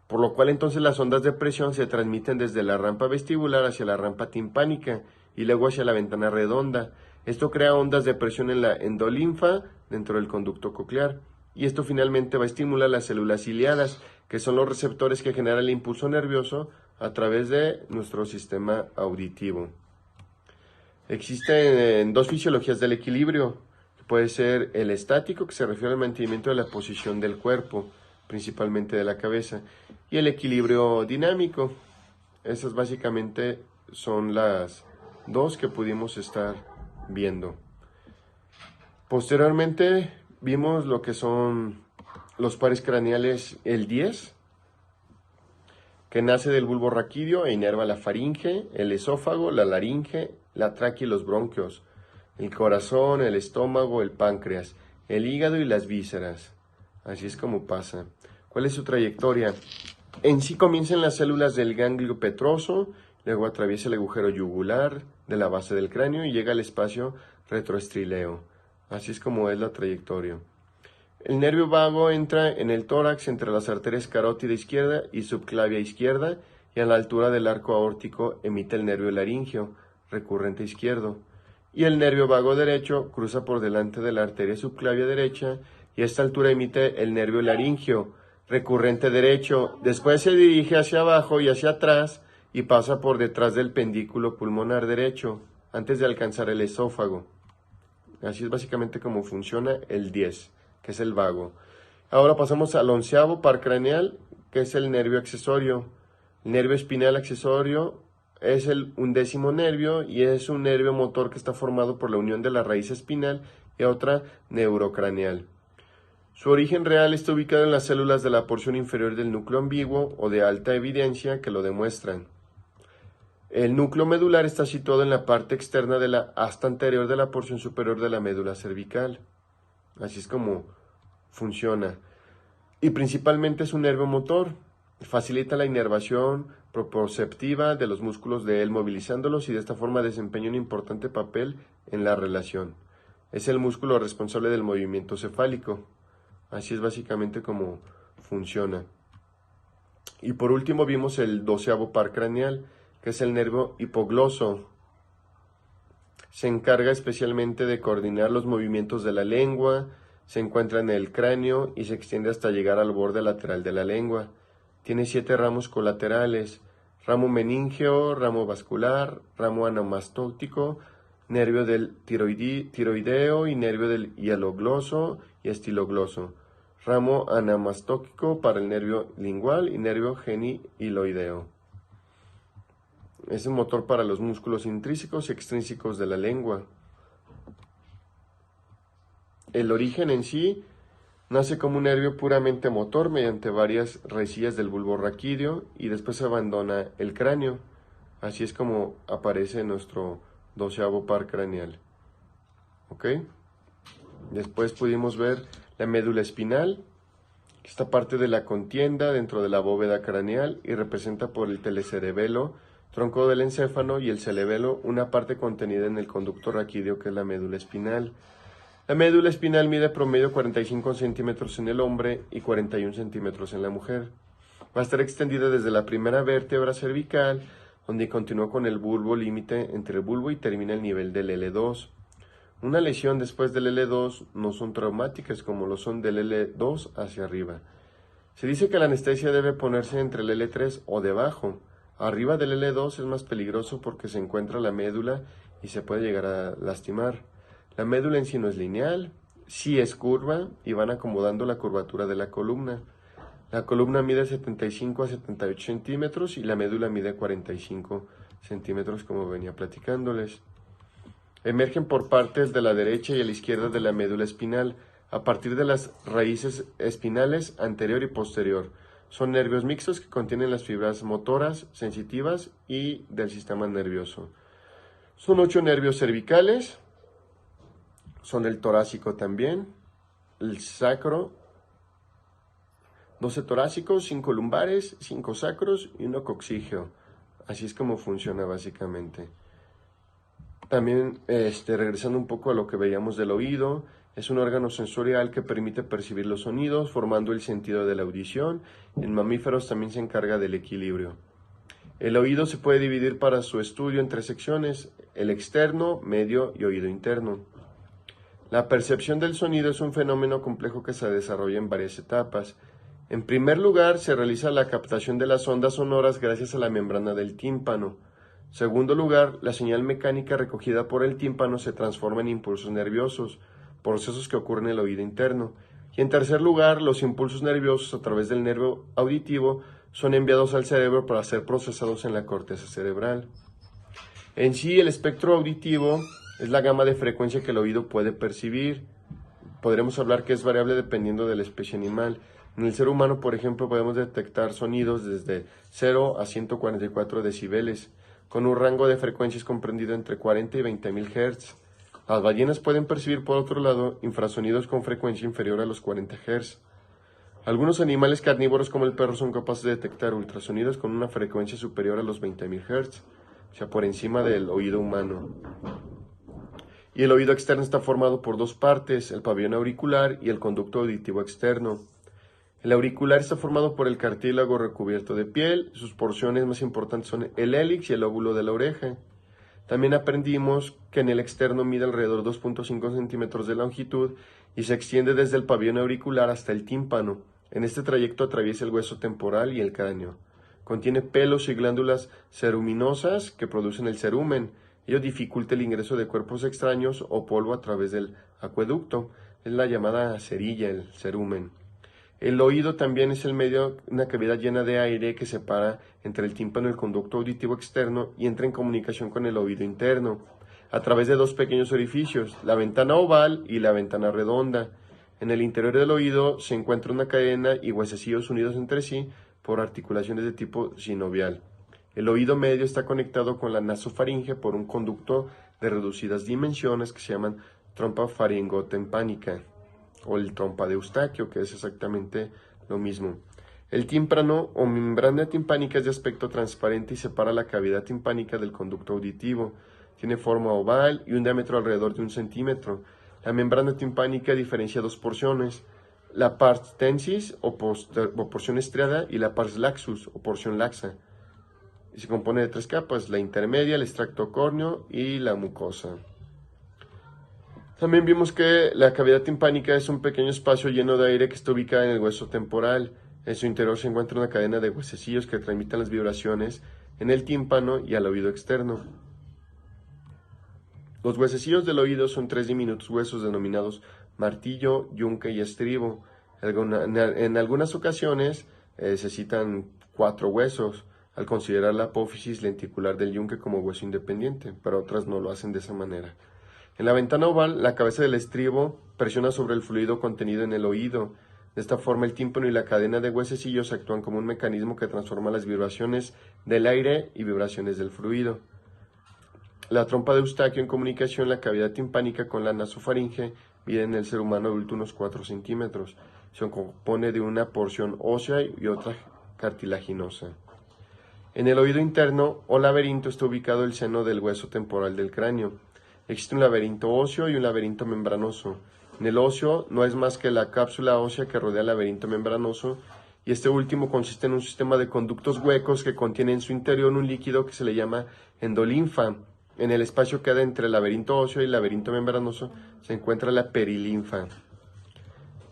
por lo cual entonces las ondas de presión se transmiten desde la rampa vestibular hacia la rampa timpánica y luego hacia la ventana redonda. Esto crea ondas de presión en la endolinfa dentro del conducto coclear. Y esto finalmente va a estimular las células ciliadas, que son los receptores que generan el impulso nervioso a través de nuestro sistema auditivo. Existen dos fisiologías del equilibrio, que puede ser el estático, que se refiere al mantenimiento de la posición del cuerpo, principalmente de la cabeza, y el equilibrio dinámico. Esas básicamente son las dos que pudimos estar viendo. Posteriormente vimos lo que son los pares craneales, el 10, que nace del bulbo raquídeo e inerva la faringe, el esófago, la laringe, la tráquea y los bronquios, el corazón, el estómago, el páncreas, el hígado y las vísceras. Así es como pasa. ¿Cuál es su trayectoria? En sí comienza en las células del ganglio petroso, luego atraviesa el agujero yugular de la base del cráneo y llega al espacio retroestrileo. Así es como es la trayectoria. El nervio vago entra en el tórax entre las arterias carótida izquierda y subclavia izquierda y a la altura del arco aórtico emite el nervio laringio, recurrente izquierdo. Y el nervio vago derecho cruza por delante de la arteria subclavia derecha y a esta altura emite el nervio laringio, recurrente derecho. Después se dirige hacia abajo y hacia atrás y pasa por detrás del pendículo pulmonar derecho antes de alcanzar el esófago. Así es básicamente como funciona el 10, que es el vago. Ahora pasamos al 11º par craneal, que es el nervio accesorio. El nervio espinal accesorio es el 11º nervio y es un nervio motor que está formado por la unión de la raíz espinal y otra neurocraneal. Su origen real está ubicado en las células de la porción inferior del núcleo ambiguo o de alta evidencia que lo demuestran. El núcleo medular está situado en la parte externa de la asta anterior de la porción superior de la médula cervical. Así es como funciona. Y principalmente es un nervio motor. Facilita la inervación proprioceptiva de los músculos de él, movilizándolos y de esta forma desempeña un importante papel en la relación. Es el músculo responsable del movimiento cefálico. Así es básicamente como funciona. Y por último vimos el 12º par craneal, que es el nervio hipogloso. Se encarga especialmente de coordinar los movimientos de la lengua, se encuentra en el cráneo y se extiende hasta llegar al borde lateral de la lengua. Tiene 7 ramos colaterales: ramo meningeo, ramo vascular, ramo anamastótico, nervio del tiroideo y nervio del hialogloso y estilogloso, ramo anamastótico para el nervio lingual y nervio genihiloideo. Es un motor para los músculos intrínsecos y extrínsecos de la lengua. El origen en sí nace como un nervio puramente motor mediante varias raicillas del bulbo raquídeo y después se abandona el cráneo. Así es como aparece nuestro 12º par craneal. ¿Ok? Después pudimos ver la médula espinal, que está parte de la contienda dentro de la bóveda craneal y representa por el telecerebelo, tronco del encéfalo y el cerebelo, una parte contenida en el conducto raquídeo que es la médula espinal. La médula espinal mide promedio 45 centímetros en el hombre y 41 centímetros en la mujer. Va a estar extendida desde la primera vértebra cervical, donde continúa con el bulbo límite entre el bulbo y termina el nivel del L2. Una lesión después del L2 no son traumáticas como lo son del L2 hacia arriba. Se dice que la anestesia debe ponerse entre el L3 o debajo. Arriba del L2 es más peligroso porque se encuentra la médula y se puede llegar a lastimar. La médula en sí no es lineal, sí es curva y van acomodando la curvatura de la columna. La columna mide 75 a 78 centímetros y la médula mide 45 centímetros, como venía platicándoles. Emergen por partes de la derecha y a la izquierda de la médula espinal, a partir de las raíces espinales anterior y posterior. Son nervios mixtos que contienen las fibras motoras, sensitivas y del sistema nervioso. Son 8 nervios cervicales, son el torácico también, el sacro, 12 torácicos, 5 lumbares, 5 sacros y 1 coxígeo. Así es como funciona básicamente. También, regresando un poco a lo que veíamos del oído, es un órgano sensorial que permite percibir los sonidos, formando el sentido de la audición. En mamíferos también se encarga del equilibrio. El oído se puede dividir para su estudio en 3 secciones: el externo, medio y oído interno. La percepción del sonido es un fenómeno complejo que se desarrolla en varias etapas. En primer lugar, se realiza la captación de las ondas sonoras gracias a la membrana del tímpano. En segundo lugar, la señal mecánica recogida por el tímpano se transforma en impulsos nerviosos, procesos que ocurren en el oído interno. Y en tercer lugar, los impulsos nerviosos a través del nervio auditivo son enviados al cerebro para ser procesados en la corteza cerebral. En sí, el espectro auditivo es la gama de frecuencia que el oído puede percibir. Podremos hablar que es variable dependiendo de la especie animal. En el ser humano, por ejemplo, podemos detectar sonidos desde 0 a 144 decibeles, con un rango de frecuencias comprendido entre 40 y 20.000 Hz. Las ballenas pueden percibir, por otro lado, infrasonidos con frecuencia inferior a los 40 Hz. Algunos animales carnívoros como el perro son capaces de detectar ultrasonidos con una frecuencia superior a los 20.000 Hz, o sea, por encima del oído humano. Y el oído externo está formado por 2 partes, el pabellón auricular y el conducto auditivo externo. El auricular está formado por el cartílago recubierto de piel. Sus porciones más importantes son el hélix y el lóbulo de la oreja. También aprendimos que en el externo mide alrededor de 2.5 centímetros de longitud y se extiende desde el pabellón auricular hasta el tímpano. En este trayecto atraviesa el hueso temporal y el cráneo. Contiene pelos y glándulas ceruminosas que producen el cerumen. Ello dificulta el ingreso de cuerpos extraños o polvo a través del acueducto. Es la llamada cerilla, el cerumen. El oído también es el medio, una cavidad llena de aire que separa entre el tímpano y el conducto auditivo externo y entra en comunicación con el oído interno a través de 2 pequeños orificios, la ventana oval y la ventana redonda. En el interior del oído se encuentra una cadena y huesecillos unidos entre sí por articulaciones de tipo sinovial. El oído medio está conectado con la nasofaringe por un conducto de reducidas dimensiones que se llaman trompa faringotímpánica o el trompa de Eustaquio, que es exactamente lo mismo. El tímpano o membrana timpánica es de aspecto transparente y separa la cavidad timpánica del conducto auditivo. Tiene forma oval y un diámetro alrededor de 1 centímetro. La membrana timpánica diferencia 2 porciones, la pars tensis o porción estriada y la pars laxus o porción laxa. Y se compone de 3 capas, la intermedia, el extracto córneo y la mucosa. También vimos que la cavidad timpánica es un pequeño espacio lleno de aire que está ubicado en el hueso temporal. En su interior se encuentra una cadena de huesecillos que transmiten las vibraciones en el tímpano y al oído externo. Los huesecillos del oído son 3 diminutos huesos denominados martillo, yunque y estribo. En algunas ocasiones se citan 4 huesos, al considerar la apófisis lenticular del yunque como hueso independiente, pero otras no lo hacen de esa manera. En la ventana oval, la cabeza del estribo presiona sobre el fluido contenido en el oído. De esta forma, el tímpano y la cadena de huesecillos actúan como un mecanismo que transforma las vibraciones del aire y vibraciones del fluido. La trompa de Eustaquio en comunicación, la cavidad timpánica con la nasofaringe, mide en el ser humano adulto unos 4 centímetros. Se compone de una porción ósea y otra cartilaginosa. En el oído interno o laberinto está ubicado el seno del hueso temporal del cráneo. Existe un laberinto óseo y un laberinto membranoso. En el óseo no es más que la cápsula ósea que rodea el laberinto membranoso, y este último consiste en un sistema de conductos huecos que contiene en su interior un líquido que se le llama endolinfa. En el espacio que queda entre el laberinto óseo y el laberinto membranoso se encuentra la perilinfa.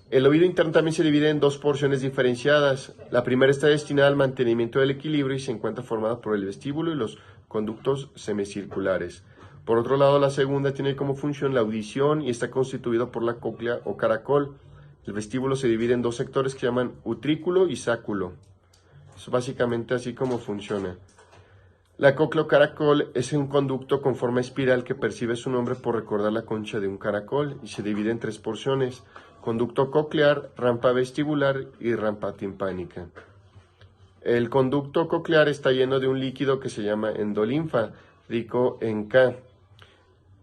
El oído interno también se divide en 2 porciones diferenciadas. La primera está destinada al mantenimiento del equilibrio y se encuentra formada por el vestíbulo y los conductos semicirculares. Por otro lado, la segunda tiene como función la audición y está constituido por la cóclea o caracol. El vestíbulo se divide en dos sectores que se llaman utrículo y sáculo. Es básicamente así como funciona. La cóclea o caracol es un conducto con forma espiral que percibe su nombre por recordar la concha de un caracol y se divide en tres porciones: conducto coclear, rampa vestibular y rampa timpánica. El conducto coclear está lleno de un líquido que se llama endolinfa, rico en K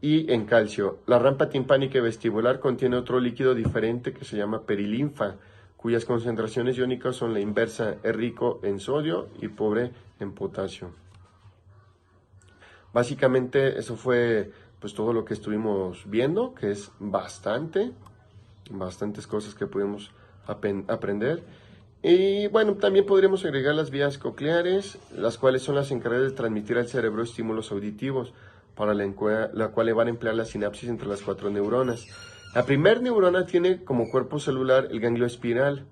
y en calcio. La rampa timpánica y vestibular contiene otro líquido diferente que se llama perilinfa, cuyas concentraciones iónicas son la inversa, es rico en sodio y pobre en potasio. Básicamente eso fue pues todo lo que estuvimos viendo, que es bastantes cosas que pudimos aprender. Y bueno, también podríamos agregar las vías cocleares, las cuales son las encargadas de transmitir al cerebro estímulos auditivos, para la cual van a emplear la sinapsis entre las 4 neuronas. La primera neurona tiene como cuerpo celular el ganglio espiral.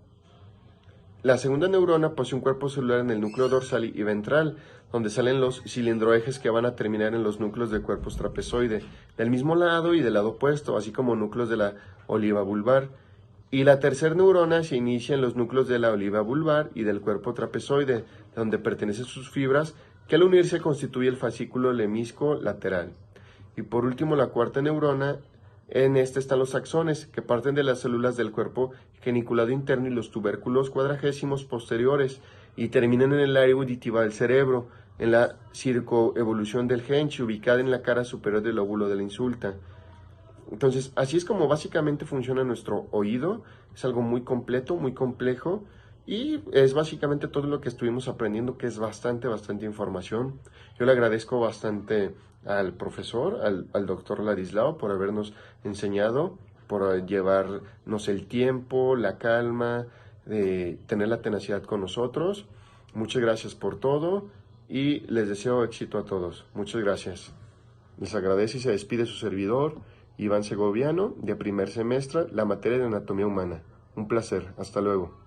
La segunda neurona posee un cuerpo celular en el núcleo dorsal y ventral, donde salen los cilindroejes que van a terminar en los núcleos del cuerpo trapezoide, del mismo lado y del lado opuesto, así como núcleos de la oliva vulvar. Y la tercera neurona se inicia en los núcleos de la oliva vulvar y del cuerpo trapezoide, donde pertenecen sus fibras, que al unirse constituye el fascículo lemisco lateral. Y por último, la cuarta neurona, en este están los axones, que parten de las células del cuerpo geniculado interno y los tubérculos cuadragésimos posteriores, y terminan en el área auditiva del cerebro, en la circoevolución del genchi, ubicada en la cara superior del lóbulo de la insulta. Entonces, así es como básicamente funciona nuestro oído. Es algo muy completo, muy complejo, y es básicamente todo lo que estuvimos aprendiendo, que es bastante información. Yo le agradezco bastante al profesor, al doctor Ladislao, por habernos enseñado, por llevarnos el tiempo, la calma, de tener la tenacidad con nosotros. Muchas gracias por todo y les deseo éxito a todos. Muchas gracias. Les agradece y se despide su servidor, Iván Segoviano, de primer semestre, la materia de anatomía humana. Un placer. Hasta luego.